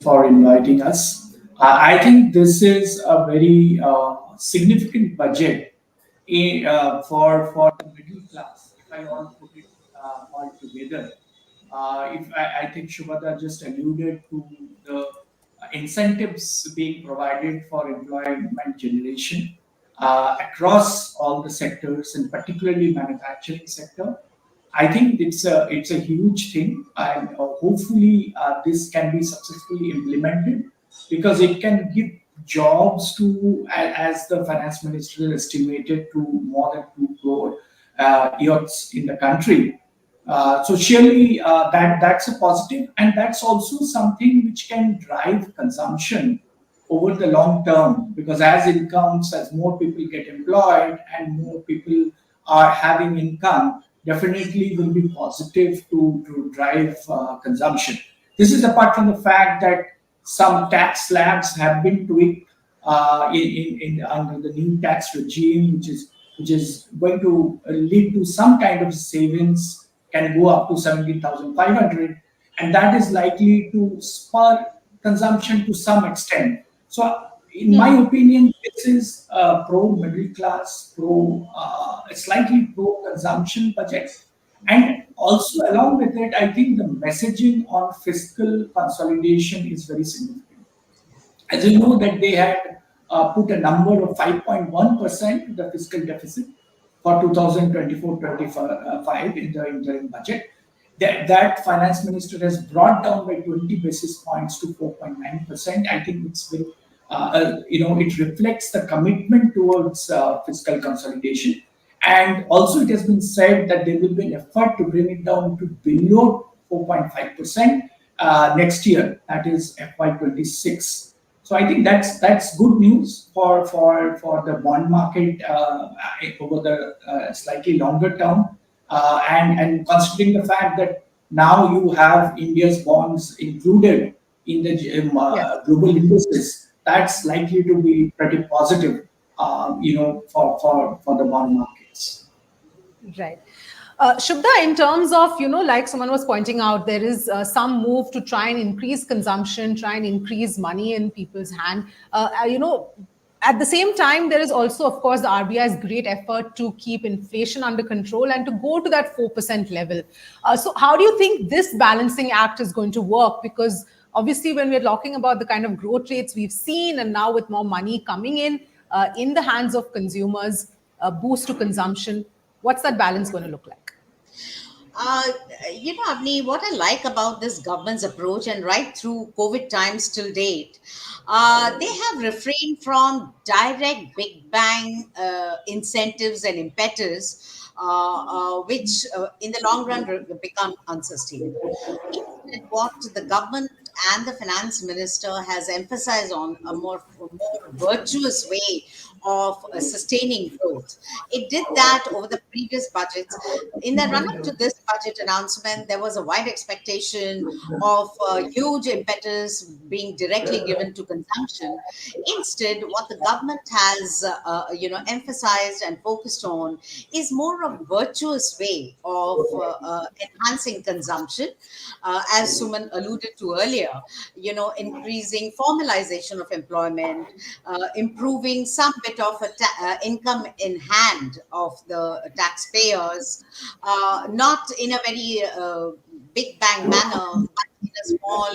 For inviting us. I think this is a very significant budget for the middle class, if I want to put it all together. If I think Shubhada just alluded to the incentives being provided for employment generation across all the sectors, and particularly manufacturing sector. I think it's a huge thing, and hopefully this can be successfully implemented, because it can give jobs to, as the finance minister estimated, to more than 2 crore youths in the country. So surely that's a positive, and that's also something which can drive consumption over the long term, because as more people get employed and more people are having income, definitely will be positive to drive consumption. This is apart from the fact that some tax slabs have been tweaked under the new tax regime, which is going to lead to some kind of savings, can go up to 17,500, and that is likely to spur consumption to some extent. So, in my opinion, this is a pro-middle class, slightly pro-consumption budget. And also along with it, I think the messaging on fiscal consolidation is very significant. As you know, that they had put a number of 5.1% the fiscal deficit for 2024-25 in the interim budget. That finance minister has brought down by 20 basis points to 4.9%. I think it's very, it reflects the commitment towards fiscal consolidation. And also it has been said that there will be an effort to bring it down to below 4.5% next year, that is FY26. So I think that's good news for the bond market over the slightly longer term. And considering the fact that now you have India's bonds included in the global indices, that's likely to be pretty positive, for the bond markets. Right. Shubda, in terms of, like someone was pointing out, there is some move to try and increase consumption, try and increase money in people's hand. At the same time, there is also, of course, the RBI's great effort to keep inflation under control and to go to that 4% level. So how do you think this balancing act is going to work? Because obviously, when we're talking about the kind of growth rates we've seen, and now with more money coming in the hands of consumers, a boost to consumption, what's that balance going to look like? Uh, Avni, what I like about this government's approach and right through COVID times till date, they have refrained from direct big bang incentives and impetus, which in the long run become unsustainable. Instead, what the government and the finance minister has emphasized on a more virtuous way of sustaining growth. It did that over the previous budgets. In the run up to this budget announcement, there was a wide expectation of huge impetus being directly given to consumption. Instead, what the government has, emphasized and focused on is more a virtuous way of enhancing consumption, as Suman alluded to earlier. Increasing formalization of employment, improving some bit of income in hand of the taxpayers, not in a very big bang manner, but in a small,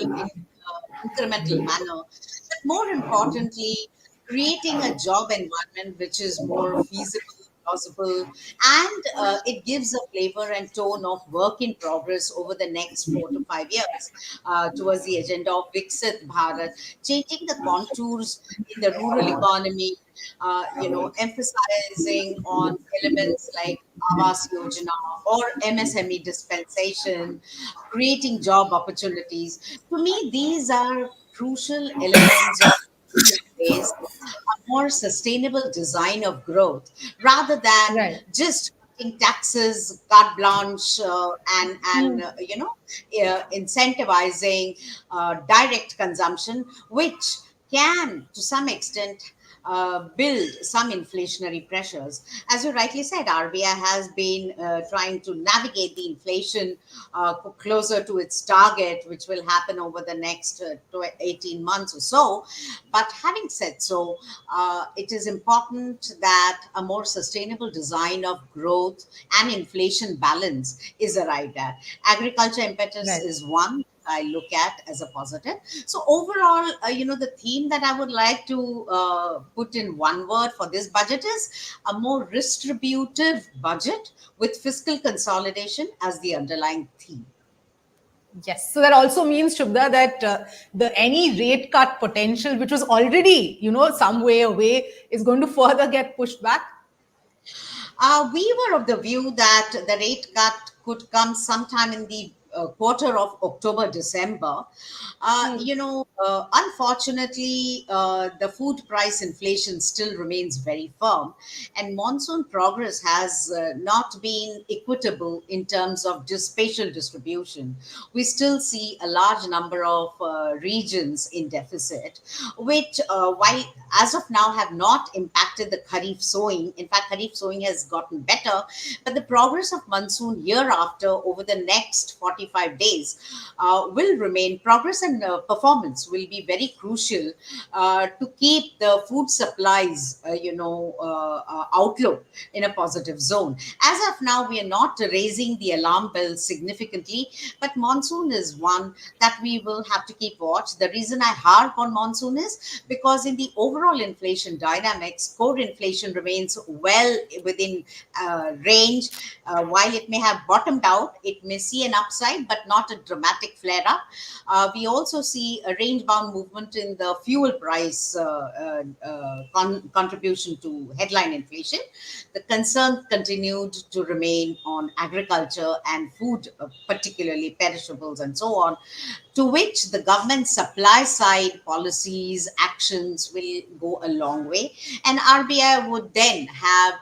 incremental manner. But more importantly, creating a job environment which is more feasible, plausible, and it gives a flavor and tone of work in progress over the next 4 to 5 years towards the agenda of Viksit Bharat, changing the contours in the rural economy, emphasizing on elements like Awas Yojana or MSME dispensation, creating job opportunities. To me, these are crucial elements of putting in place a more sustainable design of growth rather than Right. just cutting taxes, carte blanche, and incentivizing direct consumption, which can, to some extent, build some inflationary pressures. As you rightly said, RBI has been trying to navigate the inflation closer to its target, which will happen over the next 18 months or so. But having said so, it is important that a more sustainable design of growth and inflation balance is arrived at. Agriculture impetus Right. is one I look at as a positive. So overall, the theme that I would like to put in one word for this budget is a more distributive budget with fiscal consolidation as the underlying theme. Yes. So that also means, Shubda, that the any rate cut potential, which was already, some way away, is going to further get pushed back. We were of the view that the rate cut could come sometime in the quarter of October, December. Unfortunately, the food price inflation still remains very firm, and monsoon progress has not been equitable in terms of spatial distribution. We still see a large number of regions in deficit, which, while as of now have not impacted the Kharif sowing. In fact, Kharif sowing has gotten better, but the progress of monsoon year after over the next 45 days will remain. Progress and performance will be very crucial to keep the food supplies, outlook in a positive zone. As of now, we are not raising the alarm bell significantly, but monsoon is one that we will have to keep watch. The reason I harp on monsoon is because in the overall inflation dynamics, core inflation remains well within range. While it may have bottomed out, it may see an upside, but not a dramatic flare up. We also see a range bound movement in the fuel price contribution to headline inflation. The concern continued to remain on agriculture and food, particularly perishables and so on, to which the government supply side policies, actions will go a long way. And RBI would then have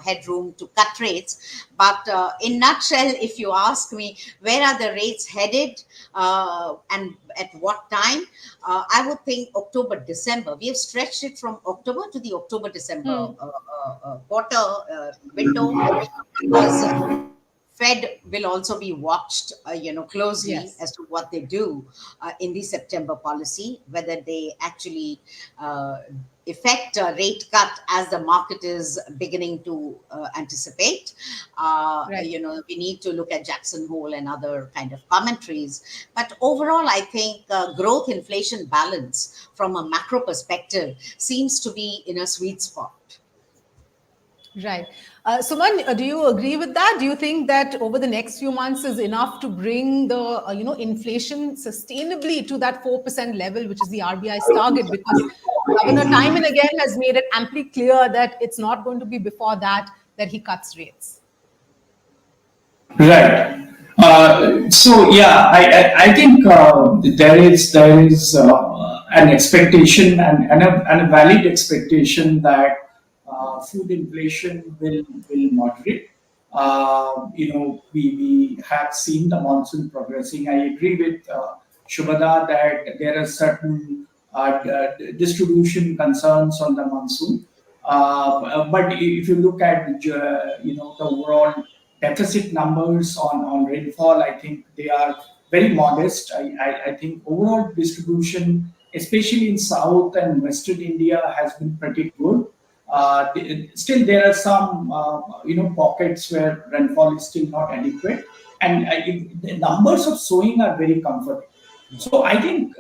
headroom to cut rates. But in nutshell, if you ask me, where are the rates headed and at what time? I would think October, December. We have stretched it from October to the October, December quarter window because Fed will also be watched, closely Yes. as to what they do in the September policy, whether they actually effect a rate cut as the market is beginning to anticipate. Right. We need to look at Jackson Hole and other kind of commentaries. But overall, I think growth inflation balance from a macro perspective seems to be in a sweet spot. Right. Suman, do you agree with that? Do you think that over the next few months is enough to bring the inflation sustainably to that 4% level, which is the RBI's target? Because Governor time and again has made it amply clear that it's not going to be before that he cuts rates. Right. So yeah, I think there is an expectation and a valid expectation that food inflation will moderate. We have seen the monsoon progressing. I agree with Shubhada that there are certain distribution concerns on the monsoon. But if you look at the overall deficit numbers on rainfall, I think they are very modest. I think overall distribution, especially in South and Western India, has been pretty good. Still, there are some pockets where rainfall is still not adequate, and the numbers of sowing are very comforting. So I think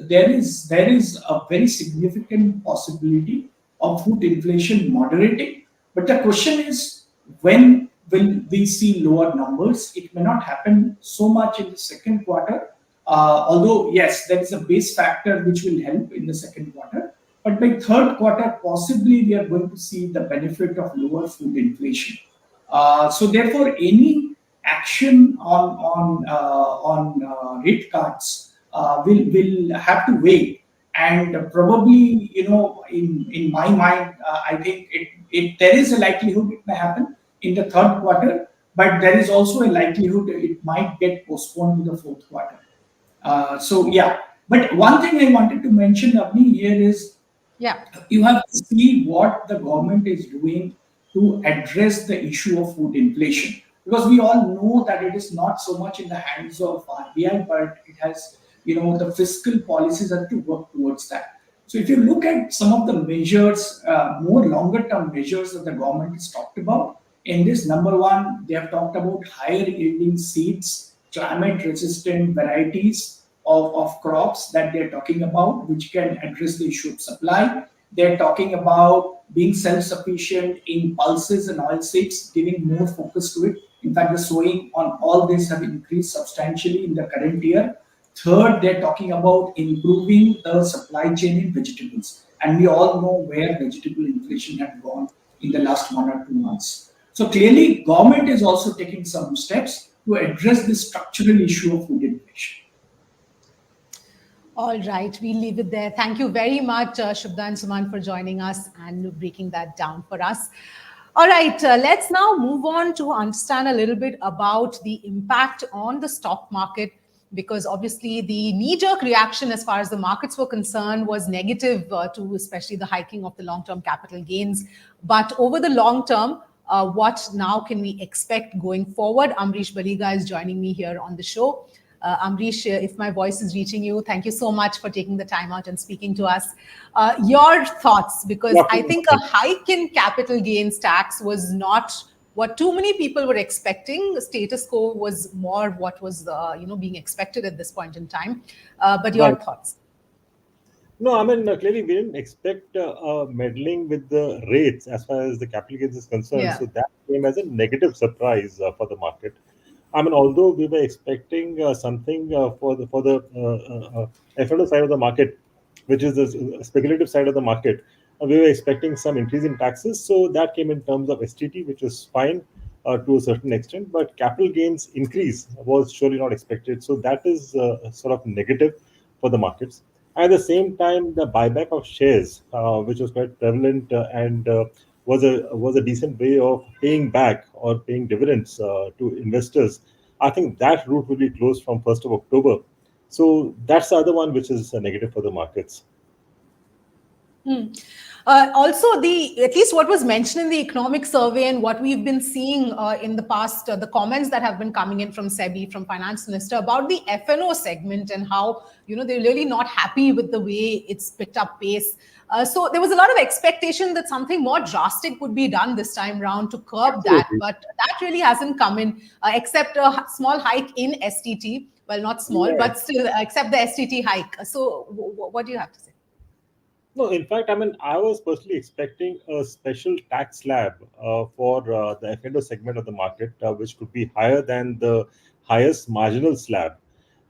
there is a very significant possibility of food inflation moderating. But the question is, when will we see lower numbers? It may not happen so much in the second quarter. Although yes, there is a base factor which will help in the second quarter. But by third quarter, possibly we are going to see the benefit of lower food inflation. So therefore, any action on rate cuts will have to wait. And probably, in my mind, I think there is a likelihood it may happen in the third quarter, but there is also a likelihood it might get postponed to the fourth quarter. So yeah, but one thing I wanted to mention, Avni, here is you have to see what the government is doing to address the issue of food inflation. Because we all know that it is not so much in the hands of RBI, but it has, the fiscal policies are to work towards that. So if you look at some of the measures, more longer term measures that the government has talked about, in this, number one, they have talked about higher yielding seeds, climate resistant varieties of crops that they're talking about, which can address the issue of supply. They're talking about being self-sufficient in pulses and oilseeds, giving more focus to it. In fact, the sowing on all this have increased substantially in the current year. Third, they're talking about improving the supply chain in vegetables. And we all know where vegetable inflation had gone in the last 1 or 2 months. So clearly, government is also taking some steps to address this structural issue of food inflation. All right, we'll leave it there. Thank you very much, Shubhda and Suman, for joining us and breaking that down for us. All right, let's now move on to understand a little bit about the impact on the stock market, because obviously the knee-jerk reaction as far as the markets were concerned was negative to especially the hiking of the long-term capital gains. But over the long term, what now can we expect going forward? Amrish Baliga is joining me here on the show. Amrish, if my voice is reaching you, thank you so much for taking the time out and speaking to us. Your thoughts, because I think a hike in capital gains tax was not what too many people were expecting. The status quo was more what was being expected at this point in time. But your thoughts? No, I mean, clearly we didn't expect meddling with the rates as far as the capital gains is concerned. So that came as a negative surprise for the market. I mean, although we were expecting something for the F&O side of the market, which is the speculative side of the market, we were expecting some increase in taxes. So that came in terms of STT, which was fine to a certain extent. But capital gains increase was surely not expected. So that is sort of negative for the markets. At the same time, the buyback of shares, which was quite prevalent and was a decent way of paying back or paying dividends to investors. I think that route will be closed from 1st of October. So that's the other one which is a negative for the markets. Also, at least what was mentioned in the economic survey and what we've been seeing in the past, the comments that have been coming in from SEBI, from Finance Minister, about the F&O segment and how they're really not happy with the way it's picked up pace. So there was a lot of expectation that something more drastic would be done this time round to curb that, but that really hasn't come in, except a small hike in STT. Well, not small, but still, except the STT hike. So what do you have to say? No, in fact, I was personally expecting a special tax slab for the F&O segment of the market, which could be higher than the highest marginal slab.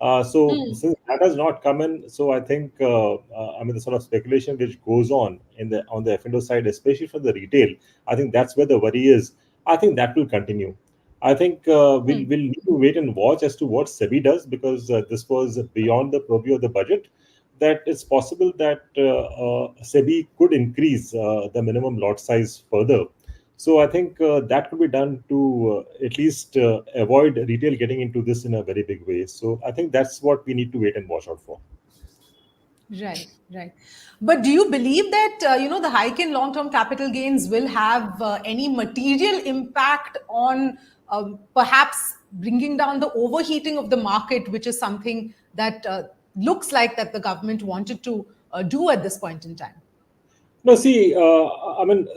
So Hmm. since that has not come in, so I think the sort of speculation which goes on in the on the F&O side, especially for the retail, I think that's where the worry is. I think that will continue. I think we'll need to wait and watch as to what SEBI does, because this was beyond the purview of the budget. That it's possible that SEBI could increase the minimum lot size further. So I think that could be done to at least avoid retail getting into this in a very big way. So I think that's what we need to wait and watch out for. Right, right. But do you believe that the hike in long-term capital gains will have any material impact on perhaps bringing down the overheating of the market, which is something that looks like that the government wanted to do at this point in time? No, see,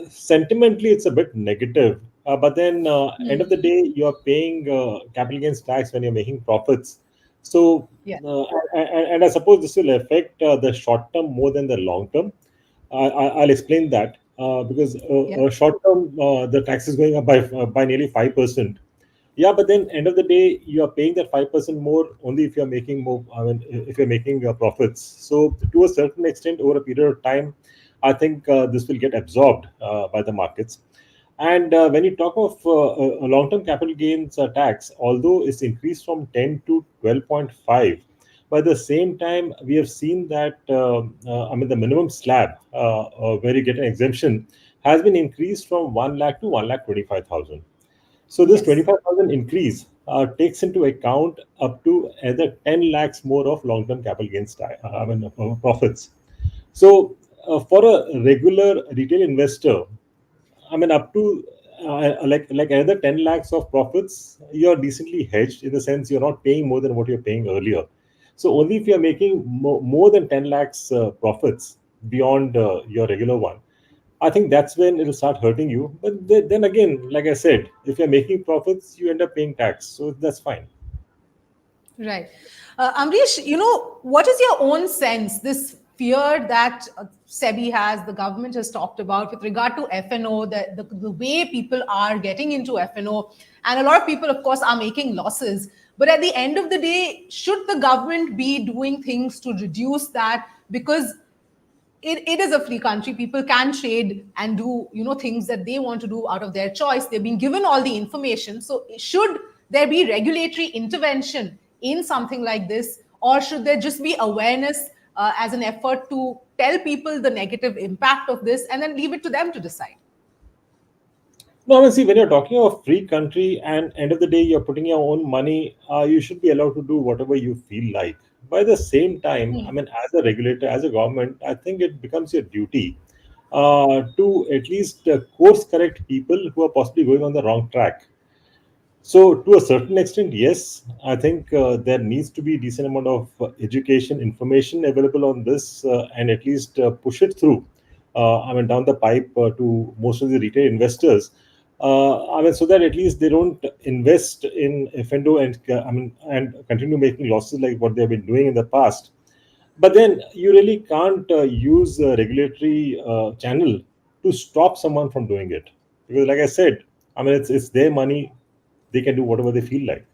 sentimentally it's a bit negative, but then end of the day, you're paying capital gains tax when you're making profits. So, Yeah. and I suppose this will affect the short term more than the long term. I'll explain that because Yeah. short term the tax is going up by nearly 5%. Yeah, but then end of the day, you are paying that 5% more only if you're making more. If you're making profits. So to a certain extent, over a period of time, I think this will get absorbed by the markets. And when you talk of a long-term capital gains tax, although it's increased from 10 to 12.5, by the same time, we have seen that the minimum slab where you get an exemption has been increased from 1 lakh to 1 lakh 25,000. So this Yes. 25,000 increase takes into account up to either 10 lakhs more of long-term capital gains profits. So for a regular retail investor, up to like another 10 lakhs of profits, you're decently hedged in the sense you're not paying more than what you're paying earlier. So only if you're making more than 10 lakhs profits beyond your regular one, I think that's when it'll start hurting you. But then again, like I said, if you're making profits, you end up paying tax. So that's fine. Right. Amrish, what is your own sense, this fear that SEBI has, the government has talked about with regard to FNO, the way people are getting into FNO, and a lot of people, of course, are making losses. But at the end of the day, should the government be doing things to reduce that? Because it is a free country. People can trade and do things that they want to do out of their choice. They've been given all the information. So should there be regulatory intervention in something like this, or should there just be awareness as an effort to tell people the negative impact of this and then leave it to them to decide? No, see, when you're talking of free country and end of the day, you're putting your own money, you should be allowed to do whatever you feel like. By the same time, as a regulator, as a government, I think it becomes your duty to at least course correct people who are possibly going on the wrong track. So, to a certain extent, yes, I think there needs to be decent amount of education, information available on this, and at least push it through. Down the pipe to most of the retail investors. So that at least they don't invest in F&O and continue making losses like what they've been doing in the past. But then you really can't use a regulatory channel to stop someone from doing it, because, like I said, it's their money. They can do whatever they feel like.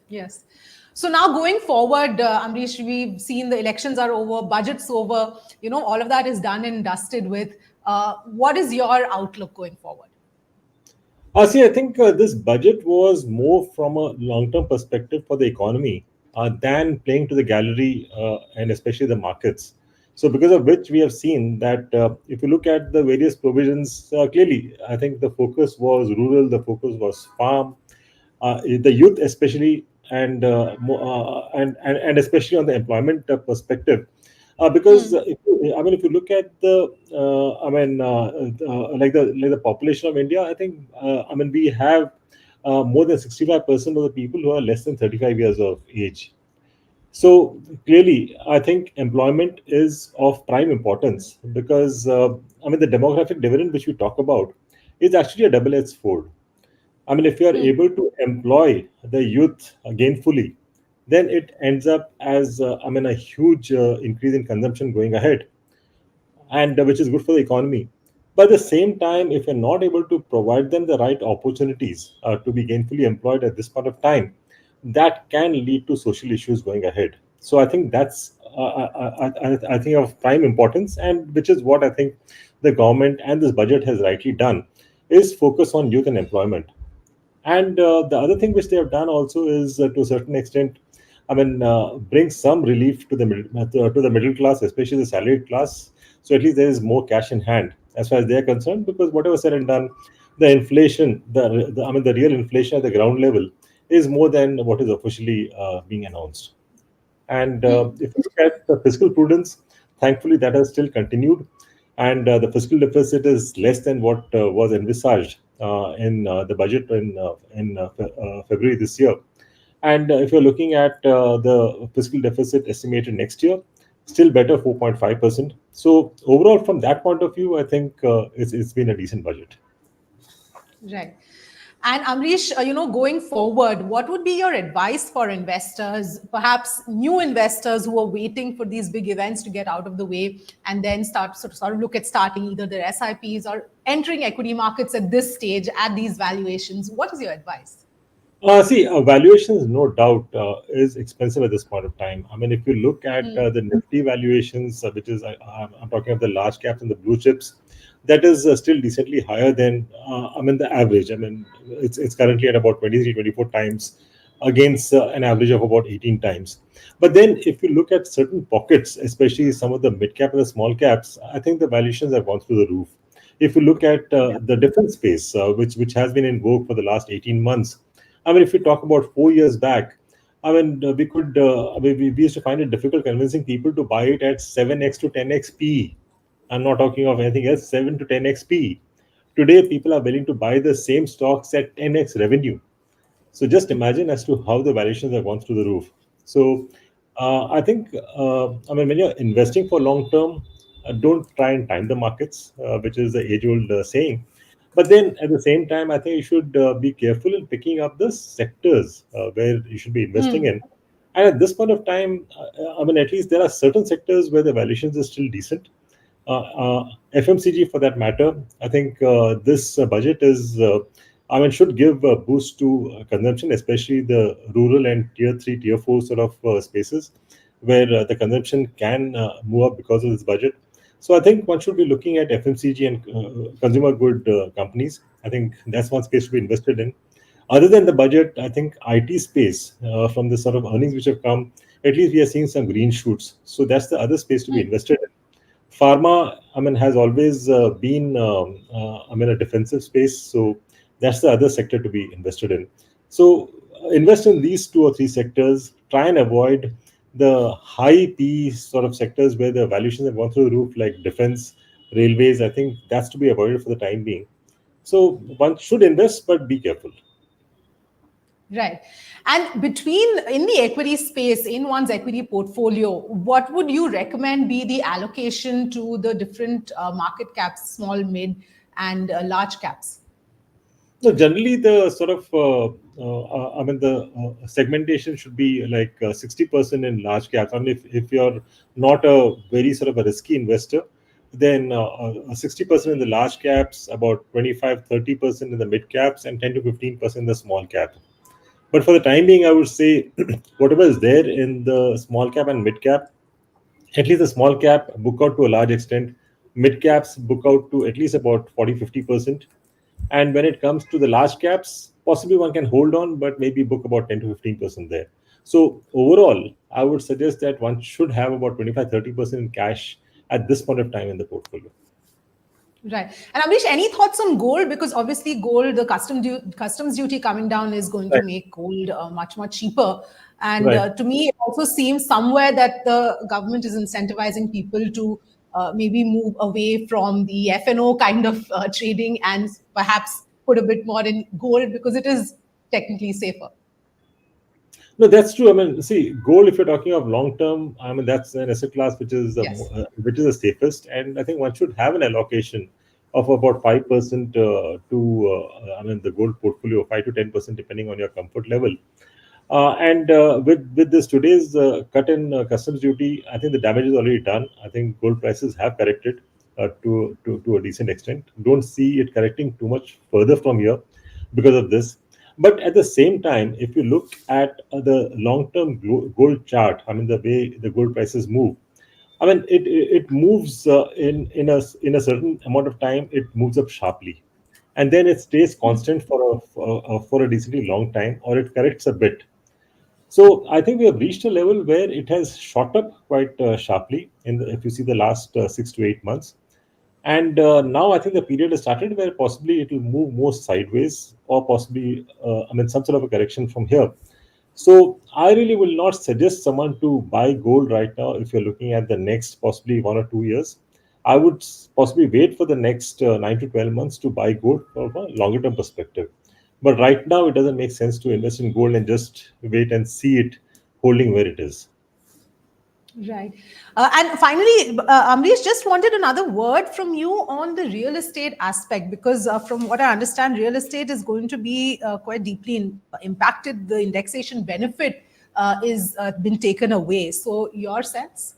Yes. So now going forward, Amrish, we've seen the elections are over, budget's over, all of that is done and dusted with. What is your outlook going forward? See, I think this budget was more from a long-term perspective for the economy than playing to the gallery and especially the markets. So, because of which we have seen that if you look at the various provisions, clearly, I think the focus was rural, the focus was farm, the youth especially, and especially on the employment perspective. Because if you look at the like the population of India, I think we have more than 65% of the people who are less than 35 years of age. So clearly, I think employment is of prime importance, because the demographic dividend which we talk about is actually a double-edged sword. If you are able to employ the youth gainfully, then it ends up as a huge increase in consumption going ahead, and which is good for the economy. But at the same time, if you're not able to provide them the right opportunities to be gainfully employed at this point of time, that can lead to social issues going ahead. So I think that's I think of prime importance, and which is what I think the government and this budget has rightly done, is focus on youth and employment. And the other thing which they have done also is, to a certain extent, bring some relief to the middle class, especially the salaried class. So at least there is more cash in hand as far as they are concerned, because whatever said and done, the inflation, the real inflation at the ground level is more than what is officially being announced. And if you look at the fiscal prudence, thankfully that has still continued, and the fiscal deficit is less than what was envisaged in the budget in February this year. And if you're looking at the fiscal deficit estimated next year, still better, 4.5%. So overall, from that point of view, I think it's been a decent budget. Right. And Amrish, going forward, what would be your advice for investors, perhaps new investors who are waiting for these big events to get out of the way and then sort of look at starting either their SIPs or entering equity markets at this stage at these valuations? What is your advice? Valuations, no doubt, is expensive at this point of time. I mean, if you look at the Nifty valuations, which is, I'm talking of the large caps and the blue chips, that is still decently higher than, the average. I mean, it's currently at about 23, 24 times against an average of about 18 times. But then if you look at certain pockets, especially some of the mid cap and the small caps, I think the valuations have gone through the roof. If you look at the defense space, which has been in vogue for the last 18 months, I mean, if we talk about 4 years back, we used to find it difficult convincing people to buy it at 7x to 10x P. I'm not talking of anything else, 7 to 10x P. Today, people are willing to buy the same stocks at 10x revenue. So just imagine as to how the valuations have gone through the roof. So I think, when you're investing for long term, don't try and time the markets, which is the age-old saying. But then at the same time, I think you should be careful in picking up the sectors where you should be investing in. And at this point of time, at least there are certain sectors where the valuations are still decent. FMCG, for that matter, I think this budget is, should give a boost to consumption, especially the rural and tier 3, tier 4 sort of spaces where the consumption can move up because of this budget. So I think one should be looking at FMCG and consumer good companies. I think that's one space to be invested in. Other than the budget, I think IT space, from the sort of earnings which have come, at least we are seeing some green shoots. So that's the other space to be invested in. Pharma, has always been, a defensive space. So that's the other sector to be invested in. So invest in these 2 or 3 sectors. Try and avoid the high P sort of sectors where the valuations have gone through the roof, like defense, railways. I think that's to be avoided for the time being. So one should invest, but be careful. Right. And in the equity space, in one's equity portfolio, what would you recommend be the allocation to the different market caps, small, mid, and large caps? So generally, the sort of the segmentation should be like 60% in large caps. I mean, if you're not a very sort of a risky investor, then 60% in the large caps, about 25-30% in the mid caps, and 10 to 15% in the small cap. But for the time being, I would say whatever is there in the small cap and mid cap, at least the small cap book out to a large extent, mid caps book out to at least about 40-50%. And when it comes to the large caps, possibly one can hold on, but maybe book about 10 to 15% there. So overall, I would suggest that one should have about 25-30% in cash at this point of time in the portfolio. Right. And Amrish, any thoughts on gold? Because obviously gold, the customs duty coming down is going to make gold much, much cheaper. And to me, it also seems somewhere that the government is incentivizing people to maybe move away from the FNO kind of trading and perhaps put a bit more in gold because it is technically safer. No, that's true. I mean, see, gold, if you're talking of long term, I mean, that's an asset class which is the safest. And I think one should have an allocation of about 5% to the gold portfolio, 5 to 10%, depending on your comfort level. And with this today's cut in customs duty, I think the damage is already done. I think gold prices have corrected to a decent extent. Don't see it correcting too much further from here because of this. But at the same time, if you look at the long-term gold chart, I mean the way the gold prices move, I mean it moves in a certain amount of time. It moves up sharply, and then it stays constant for a decently long time, or it corrects a bit. So I think we have reached a level where it has shot up quite sharply if you see the last 6 to 8 months. And now I think the period has started where possibly it will move more sideways, or possibly, some sort of a correction from here. So I really will not suggest someone to buy gold right now if you're looking at the next possibly 1 or 2 years. I would possibly wait for the next 9 to 12 months to buy gold from a longer term perspective. But right now, it doesn't make sense to invest in gold and just wait and see it holding where it is. Right. And finally, Amrish, just wanted another word from you on the real estate aspect, because from what I understand, real estate is going to be quite deeply impacted. The indexation benefit is been taken away. So your sense?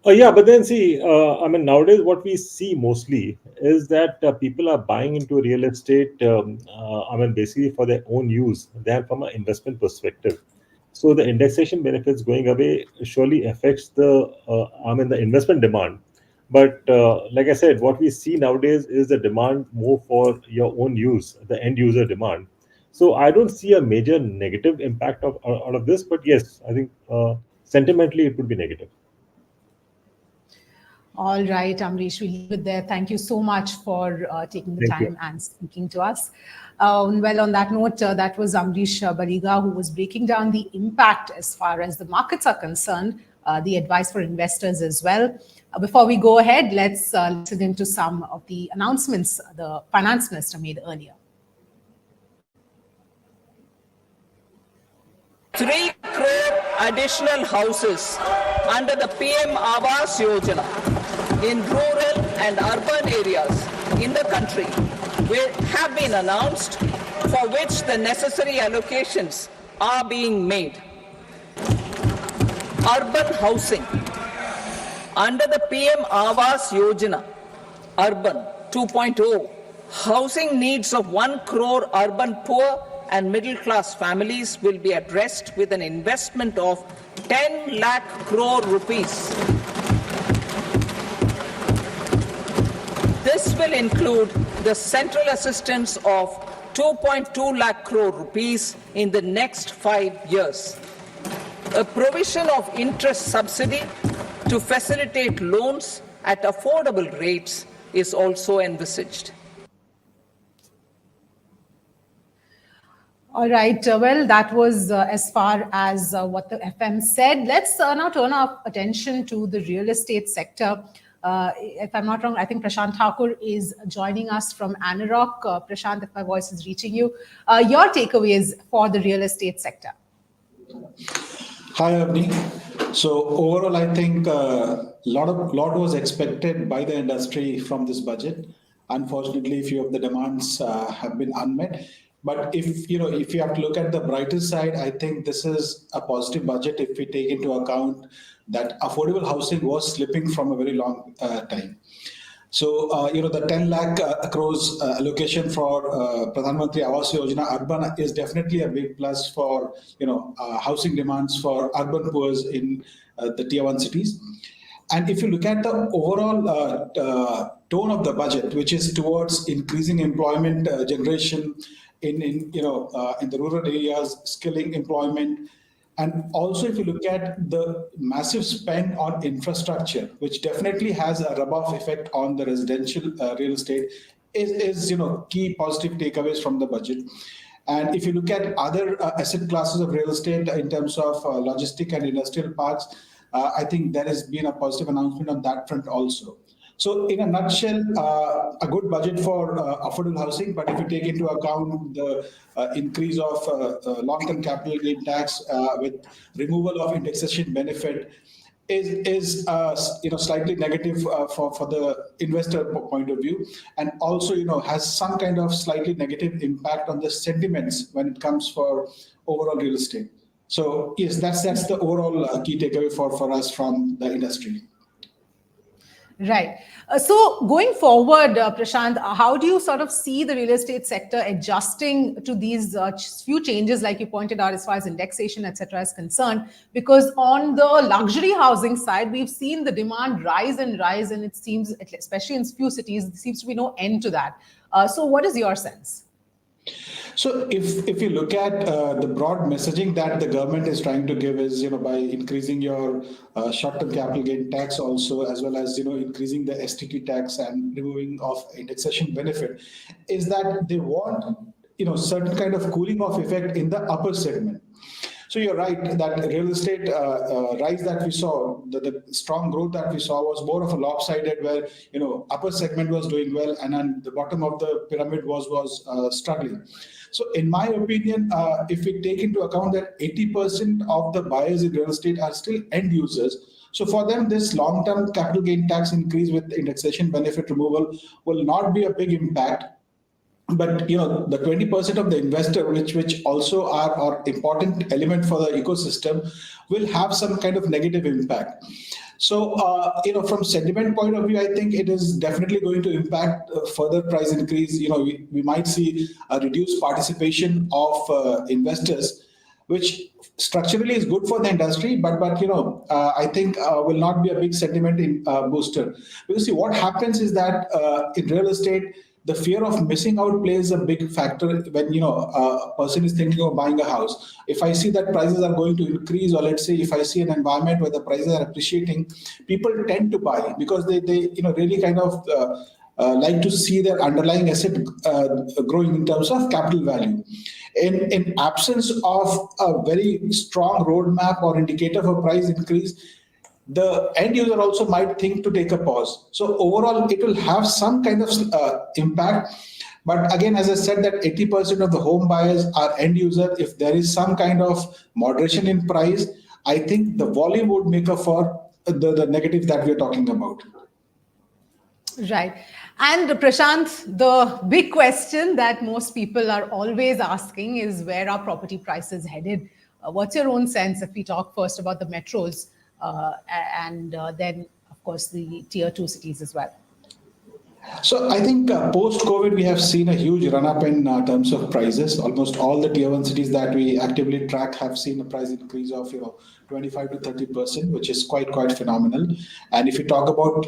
Yeah, but then see, nowadays what we see mostly is that people are buying into real estate, basically for their own use than from an investment perspective. So the indexation benefits going away surely affects the investment demand. But like I said, what we see nowadays is the demand more for your own use, the end user demand. So I don't see a major negative impact of out of this, but yes, I think sentimentally it would be negative. All right, Amrish, we'll leave it there. Thank you so much for taking the Thank you. time and speaking to us. Well, on that note, that was Amrish Bariga, who was breaking down the impact as far as the markets are concerned, the advice for investors as well. Before we go ahead, let's listen into some of the announcements the finance minister made earlier. 3 crore additional houses under the PM Awas Yojana in rural and urban areas in the country have been announced, for which the necessary allocations are being made. Urban housing under the PM Awas Yojana, Urban 2.0, housing needs of 1 crore urban poor and middle-class families will be addressed with an investment of 10 lakh crore rupees. This will include the central assistance of 2.2 lakh crore rupees in the next 5 years. A provision of interest subsidy to facilitate loans at affordable rates is also envisaged. All right. Well, that was as far as what the FM said. Let's now turn our attention to the real estate sector. If I'm not wrong, I think Prashant Thakur is joining us from Anarock. Prashant, if my voice is reaching you, your takeaways for the real estate sector. Hi, Avni. So overall, I think a lot was expected by the industry from this budget. Unfortunately, few of the demands have been unmet. But if you have to look at the brighter side, I think this is a positive budget if we take into account that affordable housing was slipping from a very long time. So, the 10 lakh crores allocation for Pradhan Mantri Awas Yojana Urban is definitely a big plus for, housing demands for urban poor in the tier 1 cities. And if you look at the overall tone of the budget, which is towards increasing employment generation in the rural areas, skilling employment, and also if you look at the massive spend on infrastructure, which definitely has a rub-off effect on the residential real estate, is key positive takeaways from the budget. And if you look at other asset classes of real estate in terms of logistic and industrial parks, I think there has been a positive announcement on that front also. So in a nutshell, a good budget for affordable housing, but if you take into account the increase of long-term capital gain tax with removal of indexation benefit is slightly negative for the investor point of view, and also has some kind of slightly negative impact on the sentiments when it comes for overall real estate. So yes, that's the overall key takeaway for us from the industry. Right. So going forward, Prashant, how do you sort of see the real estate sector adjusting to these few changes, like you pointed out, as far as indexation, etc., is concerned? Because on the luxury housing side, we've seen the demand rise, and it seems, especially in few cities, there seems to be no end to that. So what is your sense? So if you look at the broad messaging that the government is trying to give is, by increasing your short-term capital gain tax also, as well as, increasing the STT tax and removing of indexation benefit, is that they want, certain kind of cooling off effect in the upper segment. So you're right that real estate rise that we saw, the strong growth that we saw was more of a lopsided, where upper segment was doing well and then the bottom of the pyramid was struggling. So in my opinion, if we take into account that 80% of the buyers in real estate are still end users, so for them, this long-term capital gain tax increase with indexation benefit removal will not be a big impact. But the 20% of the investor, which also are important element for the ecosystem, will have some kind of negative impact. So from sentiment point of view, I think it is definitely going to impact further price increase. We might see a reduced participation of investors, which structurally is good for the industry, but I think will not be a big sentiment booster. Because see, what happens is that in real estate, the fear of missing out plays a big factor when a person is thinking of buying a house. If I see that prices are going to increase, or let's say if I see an environment where the prices are appreciating, people tend to buy because they really kind of like to see their underlying asset growing in terms of capital value. In absence of a very strong roadmap or indicator for price increase, the end user also might think to take a pause. So overall, it will have some kind of impact. But again, as I said, that 80% of the home buyers are end user. If there is some kind of moderation in price, I think the volume would make up for the negative that we're talking about. Right. And Prashant, the big question that most people are always asking is, where are property prices headed? What's your own sense, if we talk first about the metros? And then, of course, the tier 2 cities as well. So I think post-COVID, we have seen a huge run-up in terms of prices. Almost all the tier 1 cities that we actively track have seen a price increase of 25 to 30%, which is quite phenomenal. And if you talk about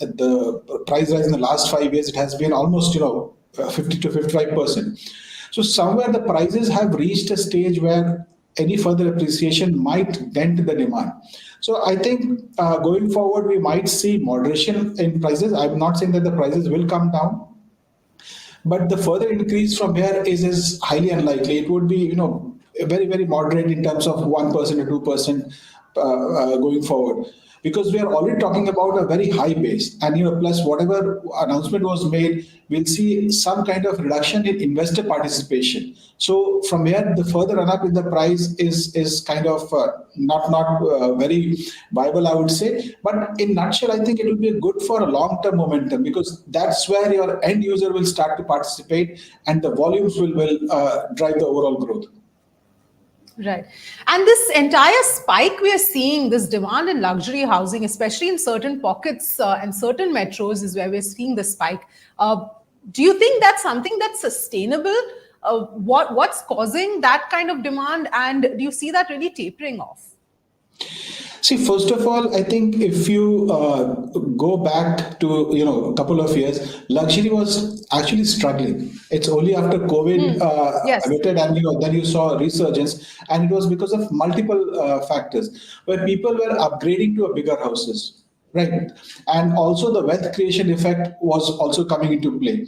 the price rise in the last 5 years, it has been almost 50 to 55%. So somewhere the prices have reached a stage where any further appreciation might dent the demand. So I think going forward, we might see moderation in prices. I'm not saying that the prices will come down, but the further increase from here is highly unlikely. It would be, very moderate in terms of 1% or 2% going forward. Because we are already talking about a very high base, and plus whatever announcement was made, we'll see some kind of reduction in investor participation. So from here, the further run up in the price is kind of not very viable, I would say. But in nutshell, I think it will be good for a long-term momentum, because that's where your end user will start to participate, and the volumes will drive the overall growth. Right. And this entire spike we are seeing, this demand in luxury housing, especially in certain pockets and certain metros, is where we're seeing the spike. Do you think that's something that's sustainable? What's causing that kind of demand? And do you see that really tapering off? See, first of all, I think if you go back to a couple of years, luxury was actually struggling. It's only after COVID abated, and then you saw a resurgence, and it was because of multiple factors, where people were upgrading to bigger houses, right? And also the wealth creation effect was also coming into play.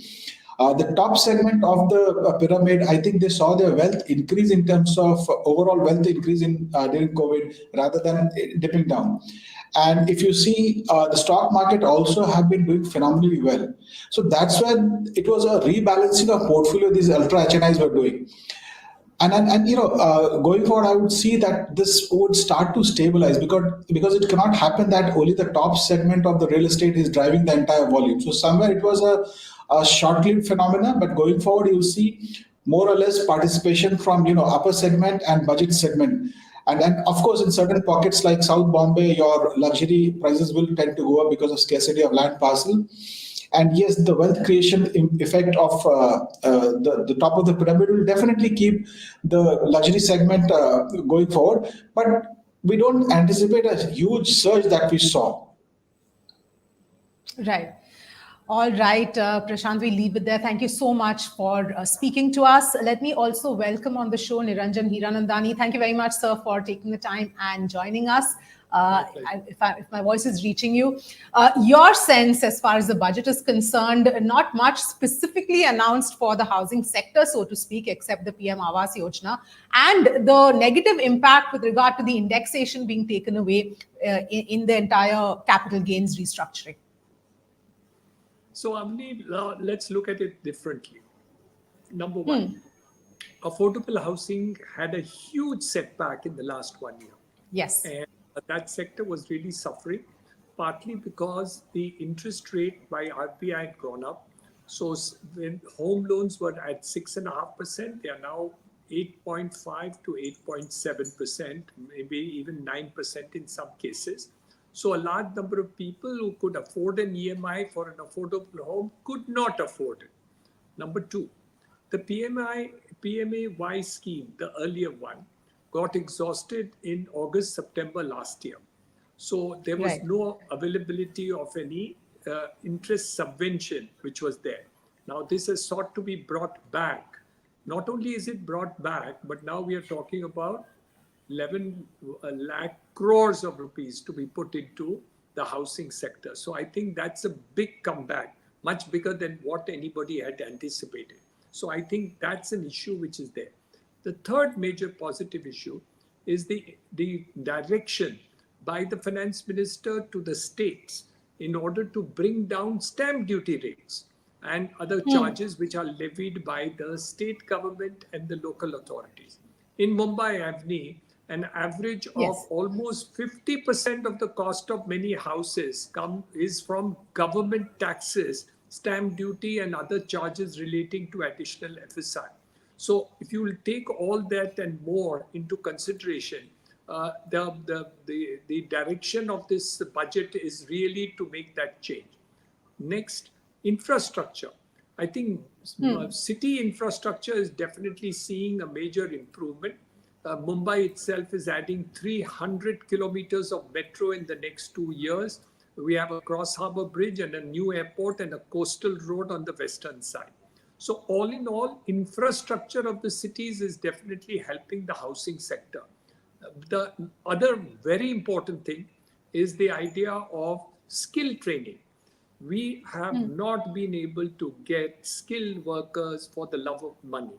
The top segment of the pyramid, I think they saw their wealth increase in terms of overall wealth increase during COVID rather than dipping down. And if you see, the stock market also have been doing phenomenally well. So that's when it was a rebalancing of portfolio these ultra HNIs were doing. Going forward, I would see that this would start to stabilize because it cannot happen that only the top segment of the real estate is driving the entire volume. So somewhere it was a short-lived phenomenon, but going forward, you'll see more or less participation from upper segment and budget segment. And then, of course, in certain pockets like South Bombay, your luxury prices will tend to go up because of scarcity of land parcel. And yes, the wealth creation effect of the top of the pyramid will definitely keep the luxury segment going forward. But we don't anticipate a huge surge that we saw. Right. All right, Prashant, we leave it there. Thank you so much for speaking to us. Let me also welcome on the show Niranjan Hiranandani. Thank you very much, sir, for taking the time and joining us. If my voice is reaching you, your sense as far as the budget is concerned, not much specifically announced for the housing sector, so to speak, except the PM Awas Yojana, and the negative impact with regard to the indexation being taken away in the entire capital gains restructuring. So, Avni, let's look at it differently. Number one, affordable housing had a huge setback in the last 1 year. Yes. And that sector was really suffering, partly because the interest rate by RBI had gone up. So when home loans were at 6.5%, they are now 8.5 to 8.7%, maybe even 9% in some cases. So a large number of people who could afford an EMI for an affordable home could not afford it. Number two, the PMAY scheme, the earlier one, got exhausted in August, September last year. So there was no availability of any interest subvention, which was there. Now this has sought to be brought back. Not only is it brought back, but now we are talking about 11 lakh crores of rupees to be put into the housing sector. So I think that's a big comeback, much bigger than what anybody had anticipated. So I think that's an issue which is there. The third major positive issue is the direction by the finance minister to the states in order to bring down stamp duty rates and other charges which are levied by the state government and the local authorities. In Mumbai, Avni, an average of almost 50% of the cost of many houses is from government taxes, stamp duty and other charges relating to additional FSI. So if you will take all that and more into consideration, the direction of this budget is really to make that change. Next, infrastructure. I think city infrastructure is definitely seeing a major improvement. Mumbai itself is adding 300 kilometers of metro in the next 2 years. We have a cross harbor bridge and a new airport and a coastal road on the western side. So all in all, infrastructure of the cities is definitely helping the housing sector. The other very important thing is the idea of skill training. We have not been able to get skilled workers for the love of money.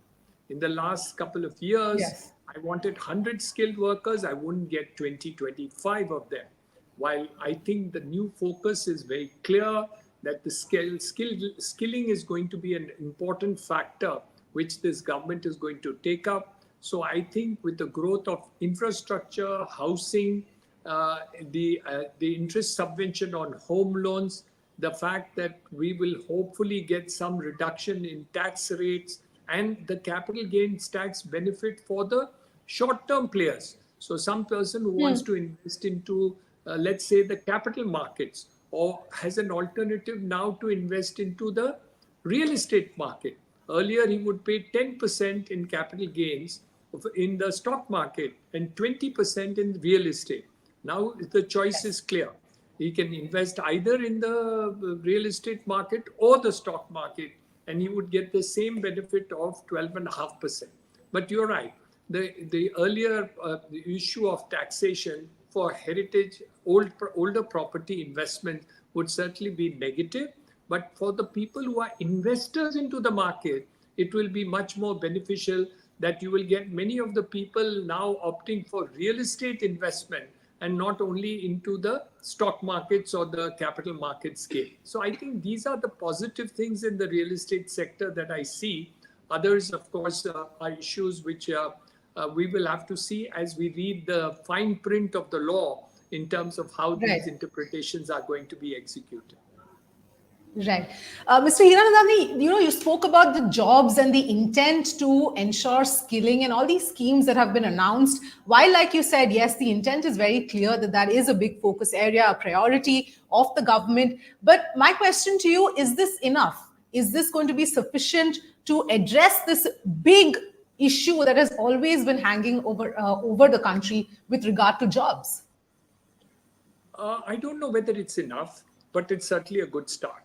In the last couple of years, I wanted 100 skilled workers. I wouldn't get 20, 25 of them. While I think the new focus is very clear that the skilling is going to be an important factor which this government is going to take up. So I think with the growth of infrastructure, housing, the interest subvention on home loans, the fact that we will hopefully get some reduction in tax rates and the capital gains tax benefit for the short-term players. So some person who wants to invest into, let's say, the capital markets or has an alternative now to invest into the real estate market. Earlier, he would pay 10% in capital gains in the stock market and 20% in real estate. Now the choice is clear. He can invest either in the real estate market or the stock market, and he would get the same benefit of 12.5%. But you're right. The earlier issue of taxation for heritage, older property investment would certainly be negative. But for the people who are investors into the market, it will be much more beneficial that you will get many of the people now opting for real estate investment and not only into the stock markets or the capital market scale. So I think these are the positive things in the real estate sector that I see. Others, of course, are issues which we will have to see as we read the fine print of the law in terms of how these interpretations are going to be executed. Right. Mr. Hiranandani, you spoke about the jobs and the intent to ensure skilling and all these schemes that have been announced. While, like you said, yes, the intent is very clear that that is a big focus area, a priority of the government. But my question to you, is this enough? Is this going to be sufficient to address this big issue that has always been hanging over the country with regard to jobs? I don't know whether it's enough, but it's certainly a good start.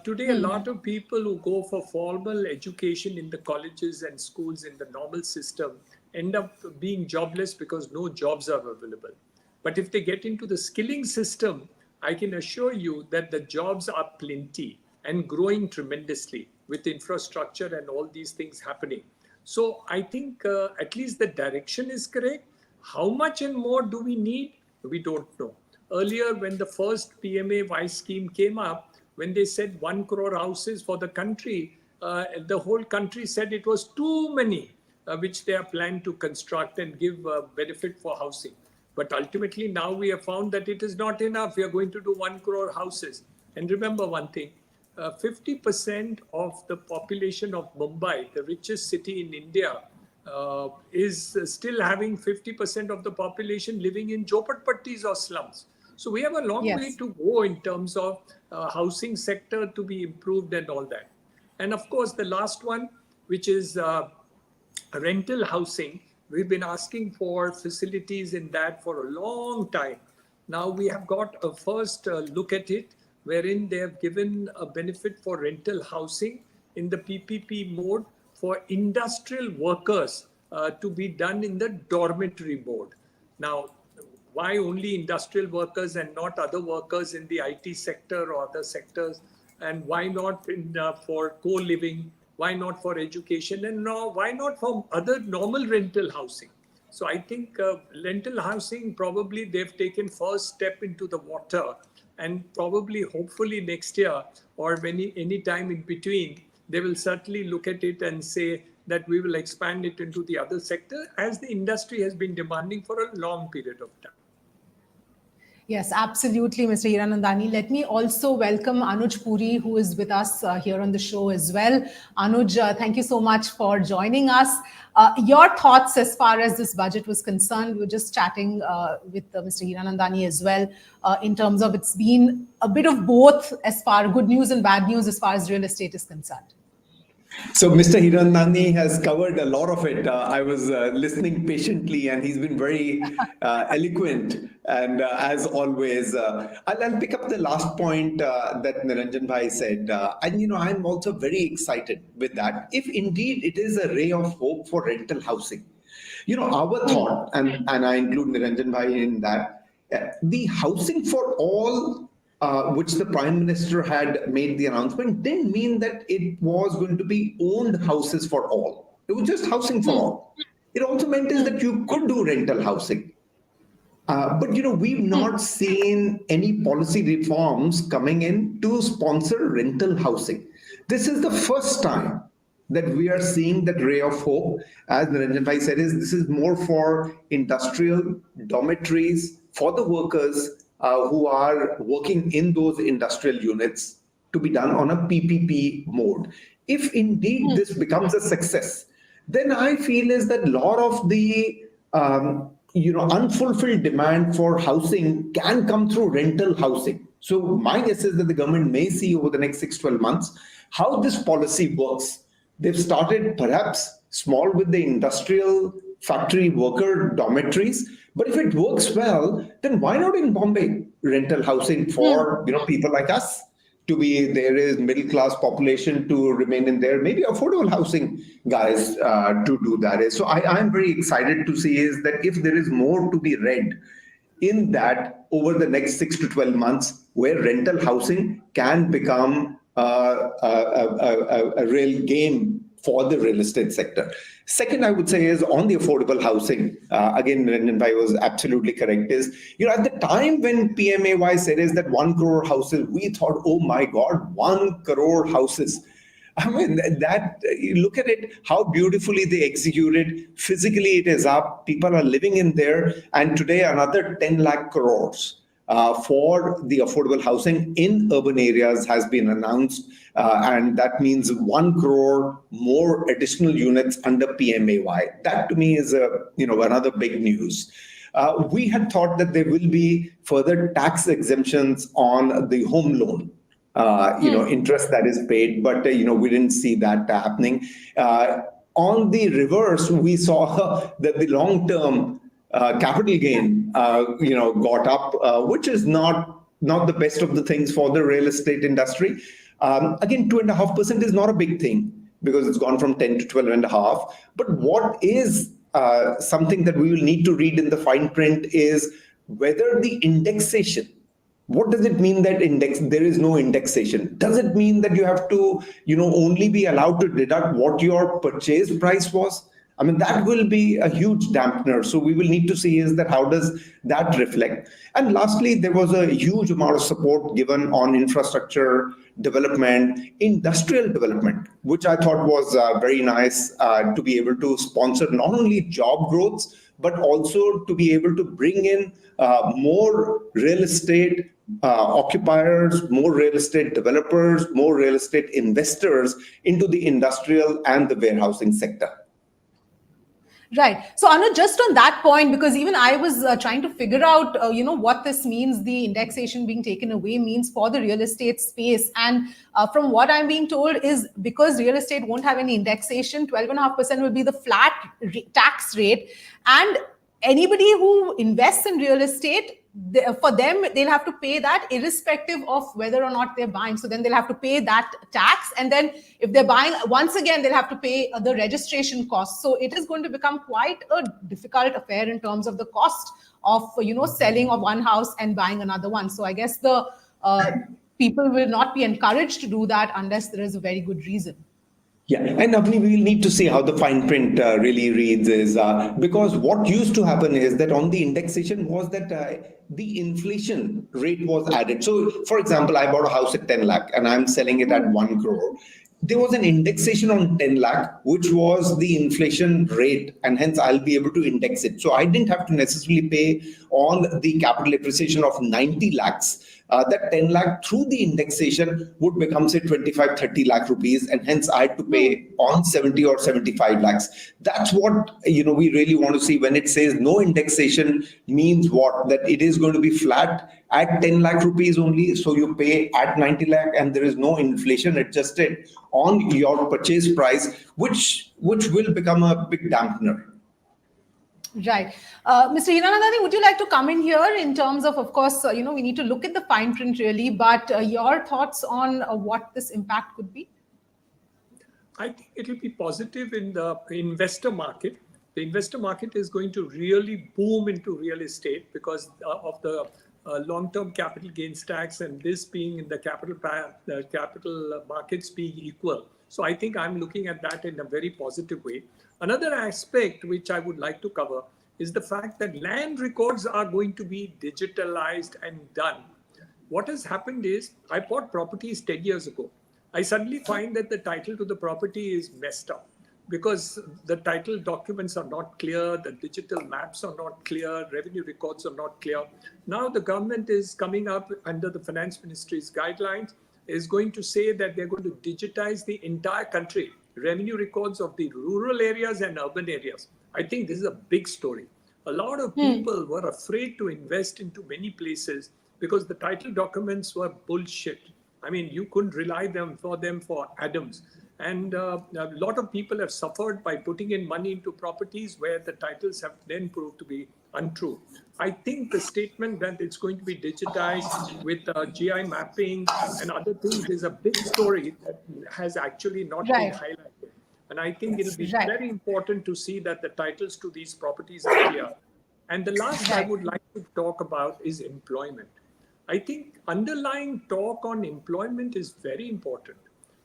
Today, a lot of people who go for formal education in the colleges and schools in the normal system end up being jobless because no jobs are available. But if they get into the skilling system, I can assure you that the jobs are plenty and growing tremendously with infrastructure and all these things happening. So I think at least the direction is correct. How much and more do we need? We don't know. Earlier, when the first PMAY scheme came up, when they said 1 crore houses for the country, the whole country said it was too many, which they are planned to construct and give benefit for housing. But ultimately, now we have found that it is not enough. We are going to do 1 crore houses. And remember one thing, 50% of the population of Mumbai, the richest city in India, is still having 50% of the population living in jhopatpattis or slums. So we have a long way to go in terms of housing sector to be improved and all that. And of course, the last one, which is rental housing, we've been asking for facilities in that for a long time. Now we have got a first look at it, wherein they have given a benefit for rental housing in the PPP mode for industrial workers to be done in the dormitory mode. Now, why only industrial workers and not other workers in the IT sector or other sectors? And why not for co-living? Why not for education? And why not for other normal rental housing? So I think rental housing, probably they've taken first step into the water, and probably hopefully next year or any time in between, they will certainly look at it and say that we will expand it into the other sector, as the industry has been demanding for a long period of time. Yes, absolutely, Mr. Hiranandani. Let me also welcome Anuj Puri, who is with us here on the show as well. Anuj, thank you so much for joining us. Your thoughts as far as this budget was concerned, we were just chatting with Mr. Hiranandani as well, in terms of it's been a bit of both as far good news and bad news as far as real estate is concerned. So Mr. Hiranandani has covered a lot of it. I was listening patiently, and he's been very eloquent. And as always, I'll pick up the last point that Niranjan Bhai said. And, I'm also very excited with that. If indeed it is a ray of hope for rental housing, our thought, and I include Niranjan Bhai in that, the housing for all, which the Prime Minister had made the announcement, didn't mean that it was going to be owned houses for all. It was just housing for all. It also meant is that you could do rental housing. But, we've not seen any policy reforms coming in to sponsor rental housing. This is the first time that we are seeing that ray of hope. As Niranjan Bhai said, this is more for industrial dormitories, for the workers who are working in those industrial units, to be done on a PPP mode. If indeed this becomes a success, then I feel is that a lot of the unfulfilled demand for housing can come through rental housing. So my guess is that the government may see over the next 6-12 months how this policy works. They've started perhaps small with the industrial factory worker dormitories, but if it works well, then why not in Bombay rental housing for people like us to be, there is middle class population to remain in there, maybe affordable housing guys to do that. So I'm very excited to see is that if there is more to be read in that over the next 6 to 12 months, where rental housing can become a real game for the real estate sector. Second, I would say is on the affordable housing. Again, Niranjan Bhai was absolutely correct. Is at the time when PMAY said is that 1 crore houses, we thought, oh my God, 1 crore houses. I mean, that you look at it, how beautifully they executed. Physically, it is up. People are living in there. And today, another 10 lakh crores for the affordable housing in urban areas has been announced. And that means 1 crore more additional units under PMAY. That to me is another big news. We had thought that there will be further tax exemptions on the home loan. Interest that is paid, but we didn't see that happening. On the reverse, we saw that the long-term capital gain, got up, which is not the best of the things for the real estate industry. Again, 2.5% is not a big thing because it's gone from 10 to 12.5. But what is something that we will need to read in the fine print is whether the indexation. What does it mean that there is no indexation? Does it mean that you have to, only be allowed to deduct what your purchase price was? I mean, that will be a huge dampener. So we will need to see is that how does that reflect? And lastly, there was a huge amount of support given on infrastructure development, industrial development, which I thought was very nice to be able to sponsor not only job growth, but also to be able to bring in more real estate occupiers, more real estate developers, more real estate investors into the industrial and the warehousing sector. Right. So, Anu, just on that point, because even I was trying to figure out, what this means, the indexation being taken away means for the real estate space. And from what I'm being told is because real estate won't have any indexation, 12.5% will be the flat tax rate. And anybody who invests in real estate, for them, they'll have to pay that irrespective of whether or not they're buying. So then they'll have to pay that tax. And then if they're buying, once again, they'll have to pay the registration costs. So it is going to become quite a difficult affair in terms of the cost of, selling of one house and buying another one. So I guess the people will not be encouraged to do that unless there is a very good reason. Yeah, and Avni, we will need to see how the fine print really reads is because what used to happen is that on the indexation was that the inflation rate was added. So, for example, I bought a house at 10 lakh and I'm selling it at 1 crore. There was an indexation on 10 lakh, which was the inflation rate, and hence I'll be able to index it. So I didn't have to necessarily pay on the capital appreciation of 90 lakhs. That 10 lakh through the indexation would become, say, 25, 30 lakh rupees, and hence I had to pay on 70 or 75 lakhs. That's what we really want to see when it says no indexation means what? That it is going to be flat at 10 lakh rupees only, so you pay at 90 lakh and there is no inflation adjusted on your purchase price, which will become a big dampener. Right. Mr. Hiranandani, would you like to come in here in terms of course, we need to look at the fine print really, but your thoughts on what this impact could be? I think it will be positive in the investor market. The investor market is going to really boom into real estate because of the long-term capital gains tax and this being in the capital markets being equal. So I think I'm looking at that in a very positive way. Another aspect which I would like to cover is the fact that land records are going to be digitalized and done. What has happened is I bought properties 10 years ago. I suddenly find that the title to the property is messed up because the title documents are not clear, the digital maps are not clear, revenue records are not clear. Now the government is coming up under the Finance Ministry's guidelines, is going to say that they're going to digitize the entire country, revenue records of the rural areas and urban areas. I think this is a big story. A lot of people were afraid to invest into many places because the title documents were bullshit. I mean, you couldn't rely for them for atoms. And a lot of people have suffered by putting in money into properties where the titles have then proved to be untrue. I think the statement that it's going to be digitized with GI mapping and other things is a big story that has actually not been highlighted. And I think it'll be very important to see that the titles to these properties are clear. And the last I would like to talk about is employment. I think underlying talk on employment is very important.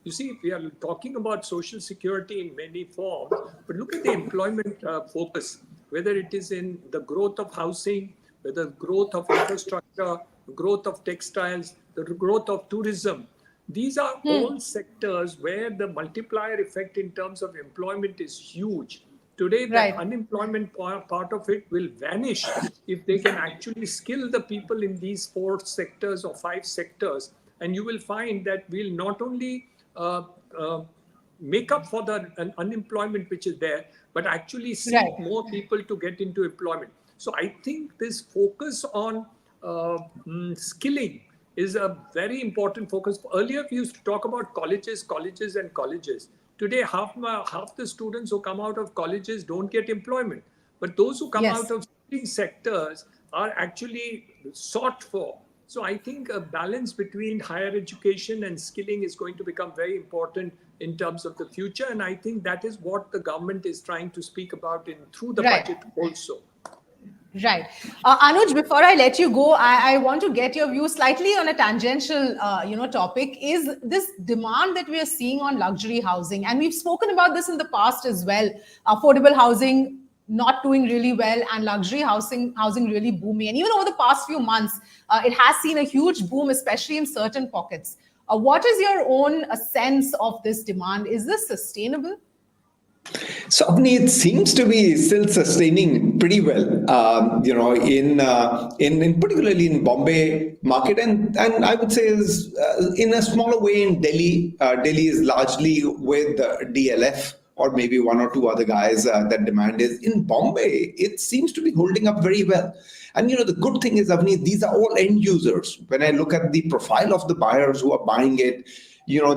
You see, we are talking about social security in many forms, but look at the employment focus, whether it is in the growth of housing, whether growth of infrastructure, growth of textiles, the growth of tourism. These are all sectors where the multiplier effect in terms of employment is huge. Today, the unemployment part of it will vanish if they can actually skill the people in these 4 sectors or 5 sectors. And you will find that we'll not only make up for the unemployment which is there, but actually see more people to get into employment. So I think this focus on skilling is a very important focus. Earlier, we used to talk about colleges. Today, half the students who come out of colleges don't get employment. But those who come out of skilling sectors are actually sought for. So I think a balance between higher education and skilling is going to become very important in terms of the future. And I think that is what the government is trying to speak about through the budget also. Right. Anuj, before I let you go, I want to get your view slightly on a tangential, topic, is this demand that we are seeing on luxury housing. And we've spoken about this in the past as well. Affordable housing not doing really well and luxury housing really booming. And even over the past few months, it has seen a huge boom, especially in certain pockets. What is your own sense of this demand? Is this sustainable? So, Avni, it seems to be still sustaining pretty well, in particularly in Bombay market, and I would say is in a smaller way in Delhi. Delhi is largely with DLF or maybe 1 or 2 other guys that demand is. In Bombay, it seems to be holding up very well. And the good thing is, Avni, these are all end users. When I look at the profile of the buyers who are buying it,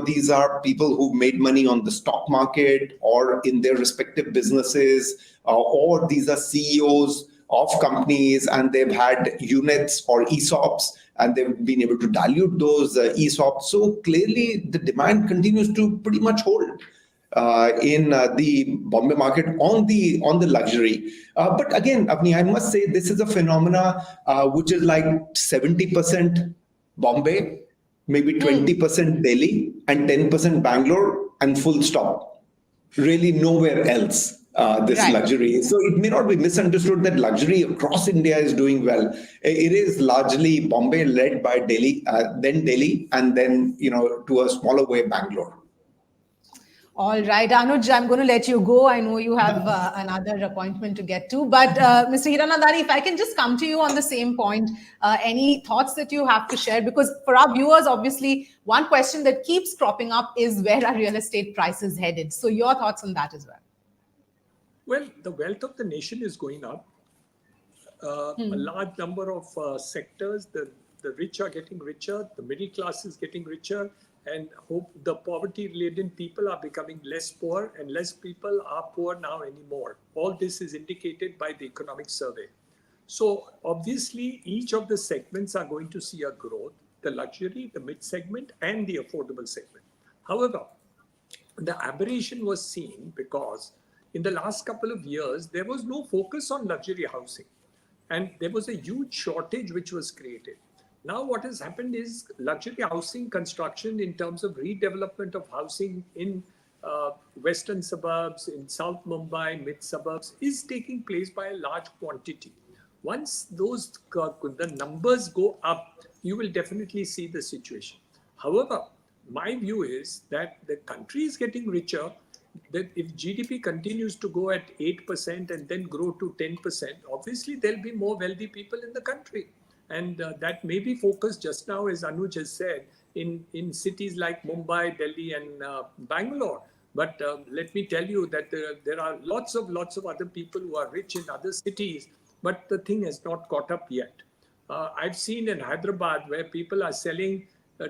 these are people who made money on the stock market or in their respective businesses, or these are CEOs of companies and they've had units or ESOPs and they've been able to dilute those ESOPs. So clearly the demand continues to pretty much hold in the Bombay market on the luxury. But again, Avni, I must say this is a phenomena which is like 70% Bombay, maybe 20% Delhi and 10% Bangalore, and full stop. Really nowhere else this luxury. So it may not be misunderstood that luxury across India is doing well. It is largely Bombay led by Delhi, then Delhi, and then, to a smaller way, Bangalore. All right, Anuj, I'm going to let you go. I know you have another appointment to get to. But Mr. Hiranandani, if I can just come to you on the same point, any thoughts that you have to share? Because for our viewers, obviously, one question that keeps cropping up is where are real estate prices headed? So your thoughts on that as well. Well, the wealth of the nation is going up. A large number of sectors, the rich are getting richer, the middle class is getting richer, and the poverty-laden people are becoming less poor, and less people are poor now anymore. All this is indicated by the economic survey. So obviously, each of the segments are going to see a growth, the luxury, the mid-segment, and the affordable segment. However, the aberration was seen because in the last couple of years, there was no focus on luxury housing, and there was a huge shortage which was created. Now what has happened is luxury housing construction in terms of redevelopment of housing in western suburbs, in South Mumbai, mid suburbs is taking place by a large quantity. Once the numbers go up, you will definitely see the situation. However, my view is that the country is getting richer, that if GDP continues to go at 8% and then grow to 10%, obviously there'll be more wealthy people in the country. And that may be focused just now, as Anuj has said, in cities like Mumbai, Delhi, and Bangalore. But let me tell you that there are lots of other people who are rich in other cities, but the thing has not caught up yet. I've seen in Hyderabad where people are selling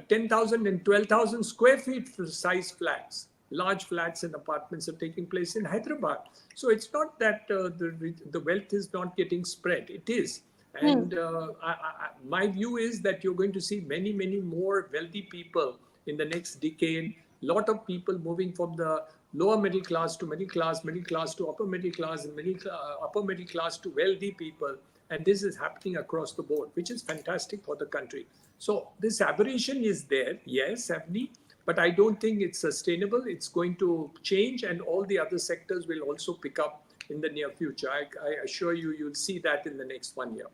10,000 and 12,000 square feet size flats. Large flats and apartments are taking place in Hyderabad. So it's not that the wealth is not getting spread. It is. And my view is that you're going to see many, many more wealthy people in the next decade. A lot of people moving from the lower middle class to middle class to upper middle class, and upper middle class to wealthy people. And this is happening across the board, which is fantastic for the country. So this aberration is there, yes, Avni, but I don't think it's sustainable. It's going to change, and all the other sectors will also pick up in the near future. I assure you, you'll see that in the next 1 year.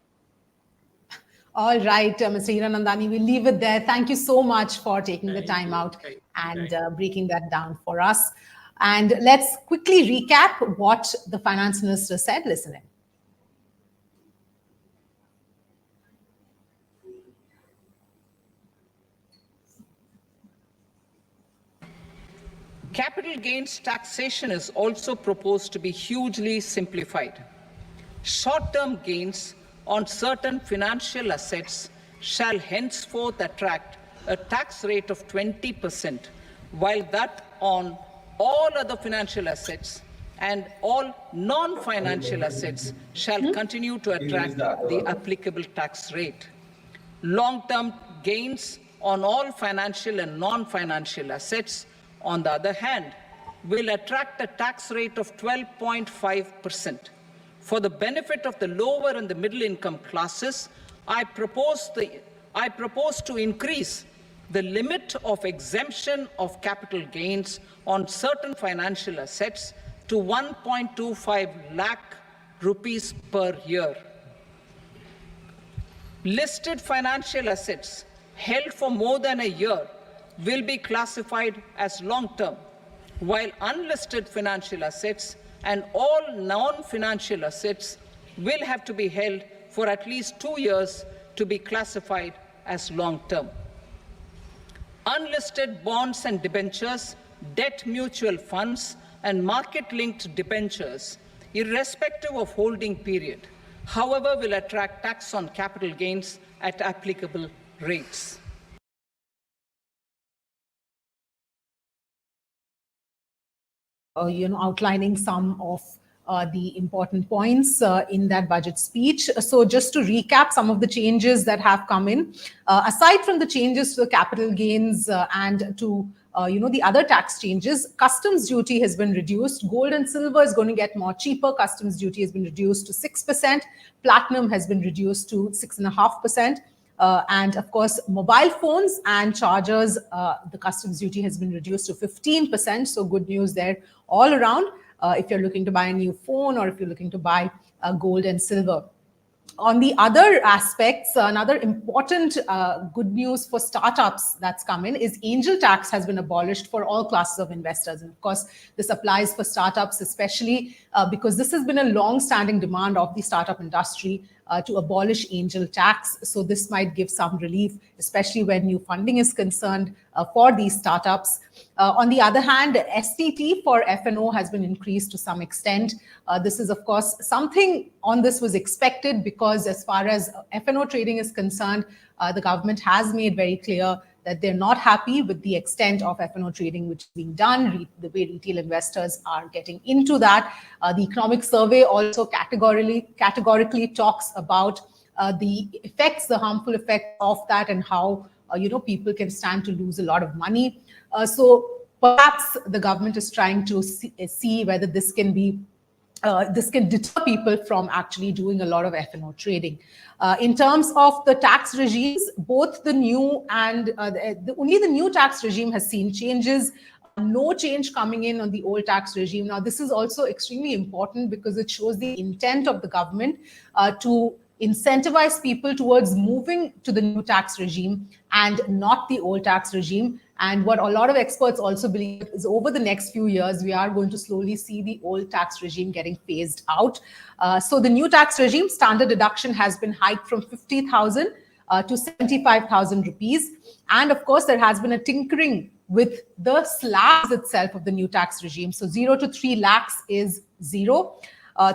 All right, Mr. Hiranandani, we'll leave it there. Thank you so much for taking the time out and breaking that down for us. And let's quickly recap what the finance minister said. Listen in. Capital gains taxation is also proposed to be hugely simplified. Short-term gains on certain financial assets shall henceforth attract a tax rate of 20%, while that on all other financial assets and all non-financial assets shall continue to attract the applicable tax rate. Long-term gains on all financial and non-financial assets, on the other hand, will attract a tax rate of 12.5%. For the benefit of the lower and the middle income classes, I propose to increase the limit of exemption of capital gains on certain financial assets to 1.25 lakh rupees per year. Listed financial assets held for more than a year will be classified as long-term, while unlisted financial assets and all non-financial assets will have to be held for at least 2 years to be classified as long-term. Unlisted bonds and debentures, debt mutual funds, and market-linked debentures, irrespective of holding period, however, will attract tax on capital gains at applicable rates. Outlining some of the important points in that budget speech. So just to recap some of the changes that have come in, aside from the changes to the capital gains and to the other tax changes, customs duty has been reduced. Gold and silver is going to get more cheaper. Customs duty has been reduced to 6%. Platinum has been reduced to 6.5%. And of course, mobile phones and chargers, the customs duty has been reduced to 15%. So good news there all around if you're looking to buy a new phone or if you're looking to buy gold and silver. On the other aspects, another important good news for startups that's come in is angel tax has been abolished for all classes of investors. And of course, this applies for startups, especially because this has been a long-standing demand of the startup industry to abolish angel tax. So this might give some relief, especially when new funding is concerned for these startups. On the other hand, STT for F&O has been increased to some extent. This is, of course, something on this was expected because as far as F&O trading is concerned, the government has made very clear that they're not happy with the extent of F&O trading which is being done, the way retail investors are getting into that. The economic survey also categorically talks about the effects, the harmful effects of that and how people can stand to lose a lot of money. So perhaps the government is trying to see whether this can deter people from actually doing a lot of F&O trading. In terms of the tax regimes, both the new and only the new tax regime has seen changes. No change coming in on the old tax regime. Now, this is also extremely important because it shows the intent of the government to incentivize people towards moving to the new tax regime and not the old tax regime. And what a lot of experts also believe is over the next few years, we are going to slowly see the old tax regime getting phased out. So the new tax regime standard deduction has been hiked from 50,000 to 75,000 rupees. And of course, there has been a tinkering with the slabs itself of the new tax regime. So 0 to 3 lakhs is 0.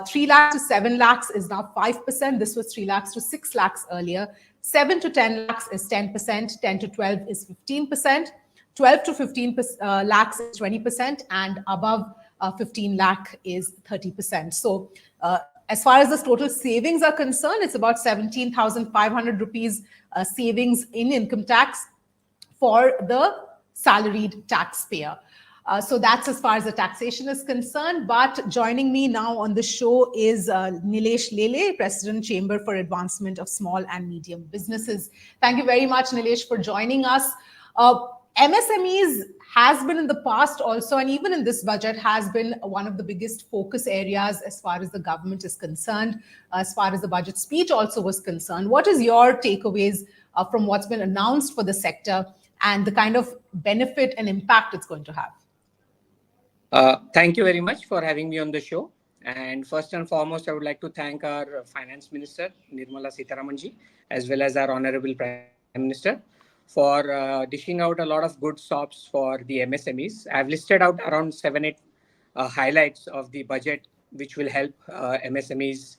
3 lakhs to 7 lakhs is now 5%. This was 3 lakhs to 6 lakhs earlier. 7 to 10 lakhs is 10%. 10 to 12 is 15%. 12 to 15 lakhs is 20%. And above 15 lakh is 30%. So as far as the total savings are concerned, it's about 17,500 rupees savings in income tax for the salaried taxpayer. So that's as far as the taxation is concerned. But joining me now on the show is Nilesh Lele, President, Chamber for Advancement of Small and Medium Businesses. Thank you very much, Nilesh, for joining us. MSMEs has been in the past also, and even in this budget, has been one of the biggest focus areas as far as the government is concerned, as far as the budget speech also was concerned. What is your takeaways from what's been announced for the sector and the kind of benefit and impact it's going to have? Thank you very much for having me on the show. And first and foremost, I would like to thank our Finance Minister, Nirmala Sitharaman ji, as well as our Honorable Prime Minister for dishing out a lot of good SOPs for the MSMEs. I've listed out around 7-8 highlights of the budget, which will help MSMEs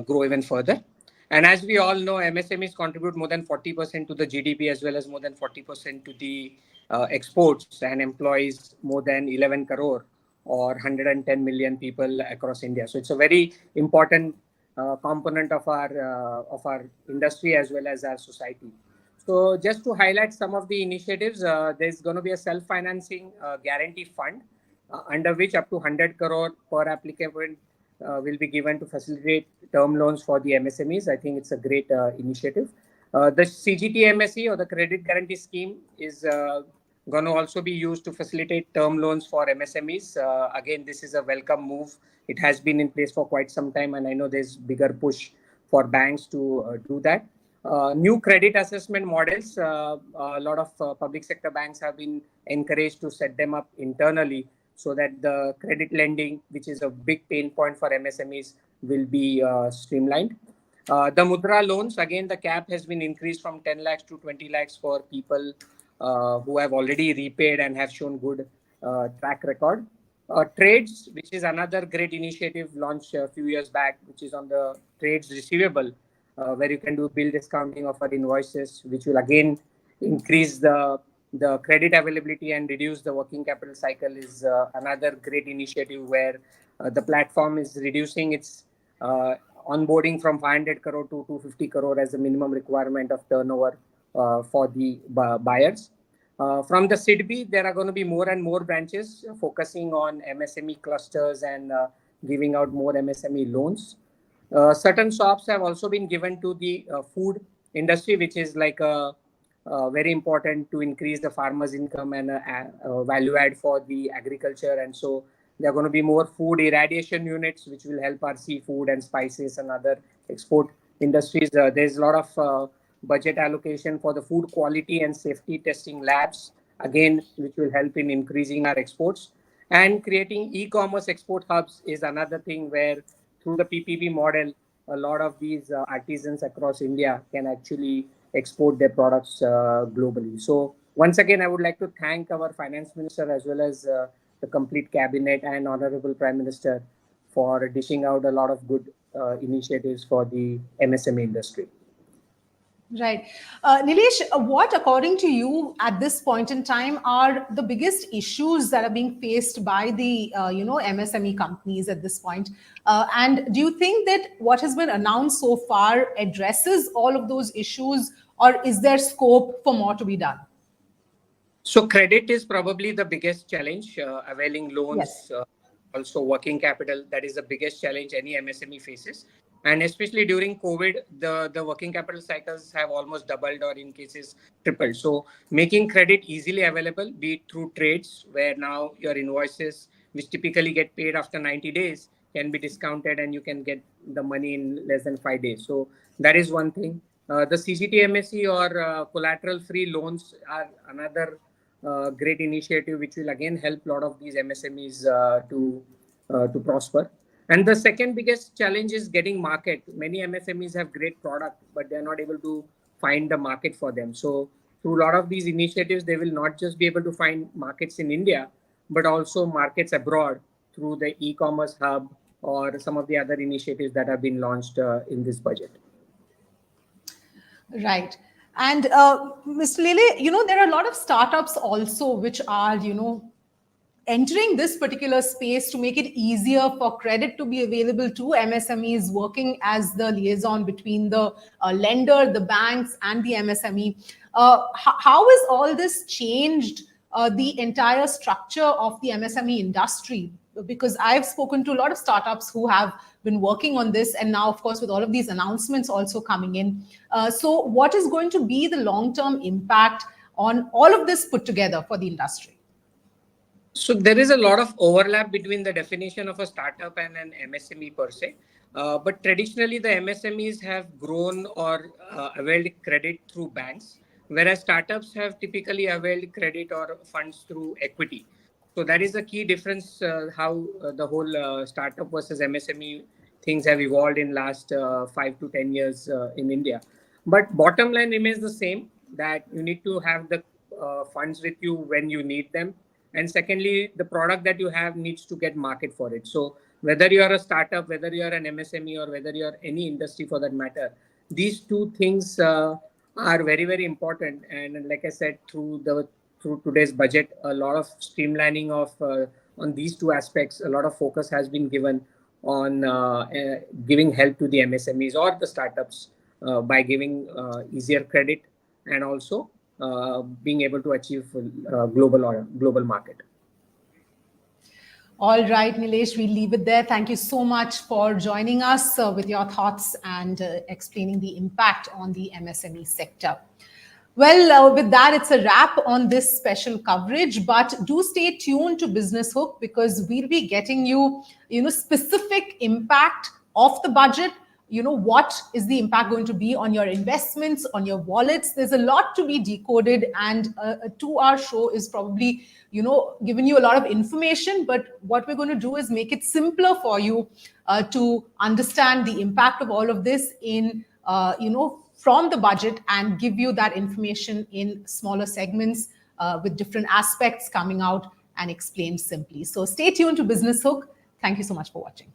grow even further. And as we all know, MSMEs contribute more than 40% to the GDP, as well as more than 40% to the exports, and employs more than 11 crore or 110 million people across India. So it's a very important component of our industry as well as our society. So just to highlight some of the initiatives, there's going to be a self-financing guarantee fund under which up to 100 crore per applicant will be given to facilitate term loans for the MSMEs. I think it's a great initiative. The CGTMSE, or the Credit Guarantee Scheme, is going to also be used to facilitate term loans for MSMEs. Again, this is a welcome move. It has been in place for quite some time, and I know there's bigger push for banks to do that. New credit assessment models. A lot of public sector banks have been encouraged to set them up internally so that the credit lending, which is a big pain point for MSMEs, will be streamlined. The Mudra loans, again, the cap has been increased from 10 lakhs to 20 lakhs for people who have already repaid and have shown good track record. Trades, which is another great initiative launched a few years back, which is on the trades receivable, where you can do bill discounting of our invoices, which will again increase the credit availability and reduce the working capital cycle, is another great initiative where the platform is reducing its onboarding from 500 crore to 250 crore as a minimum requirement of turnover for the buyers. From the SIDBI, there are going to be more and more branches focusing on MSME clusters and giving out more MSME loans. Certain SOPs have also been given to the food industry, which is like very important to increase the farmers' income and value add for the agriculture. And so there are going to be more food irradiation units, which will help our seafood and spices and other export industries. There's a lot of budget allocation for the food quality and safety testing labs, again, which will help in increasing our exports. And creating e-commerce export hubs is another thing where, through the PPP model, a lot of these artisans across India can actually export their products globally. So once again, I would like to thank our Finance Minister as well as the complete cabinet and Honorable Prime Minister for dishing out a lot of good initiatives for the MSME industry. Right. Nilesh, what, according to you, at this point in time, are the biggest issues that are being faced by the, MSME companies at this point? And do you think that what has been announced so far addresses all of those issues, or is there scope for more to be done? So credit is probably the biggest challenge, availing loans, yes. Also working capital. That is the biggest challenge any MSME faces. And especially during COVID, the working capital cycles have almost doubled, or in cases tripled. So making credit easily available, be it through trades, where now your invoices, which typically get paid after 90 days, can be discounted and you can get the money in less than 5 days. So that is one thing. The CGTMSE or collateral-free loans are another great initiative, which will again help a lot of these MSMEs to prosper. And the second biggest challenge is getting market. Many MSMEs have great product, but they're not able to find the market for them. So through a lot of these initiatives, they will not just be able to find markets in India, but also markets abroad through the e-commerce hub or some of the other initiatives that have been launched in this budget. Right. And Mr. Lele, there are a lot of startups also which are, entering this particular space to make it easier for credit to be available to MSMEs, working as the liaison between the lender, the banks, and the MSME. How has all this changed the entire structure of the MSME industry? Because I've spoken to a lot of startups who have been working on this, and now, of course, with all of these announcements also coming in. So what is going to be the long-term impact on all of this put together for the industry? So there is a lot of overlap between the definition of a startup and an MSME per se. But traditionally, the MSMEs have grown or availed credit through banks, whereas startups have typically availed credit or funds through equity. So that is the key difference, how the whole startup versus MSME things have evolved in last 5 to 10 years in India. But bottom line remains the same, that you need to have the funds with you when you need them. And secondly, the product that you have needs to get market for it. So whether you are a startup, whether you are an MSME, or whether you are any industry for that matter, these two things are very, very important. And like I said, through today's budget, a lot of streamlining of on these two aspects, a lot of focus has been given on giving help to the MSMEs or the startups by giving easier credit, and also being able to achieve global market. All right, Nilesh, we'll leave it there. Thank you so much for joining us with your thoughts and explaining the impact on the MSME sector. Well, with that, it's a wrap on this special coverage, but do stay tuned to Business Hook, because we'll be getting you, specific impact of the budget. What is the impact going to be on your investments, on your wallets? There's a lot to be decoded, and a 2-hour show is probably, giving you a lot of information, but what we're going to do is make it simpler for you to understand the impact of all of this in, from the budget, and give you that information in smaller segments with different aspects coming out and explained simply. So stay tuned to Business Hook. Thank you so much for watching.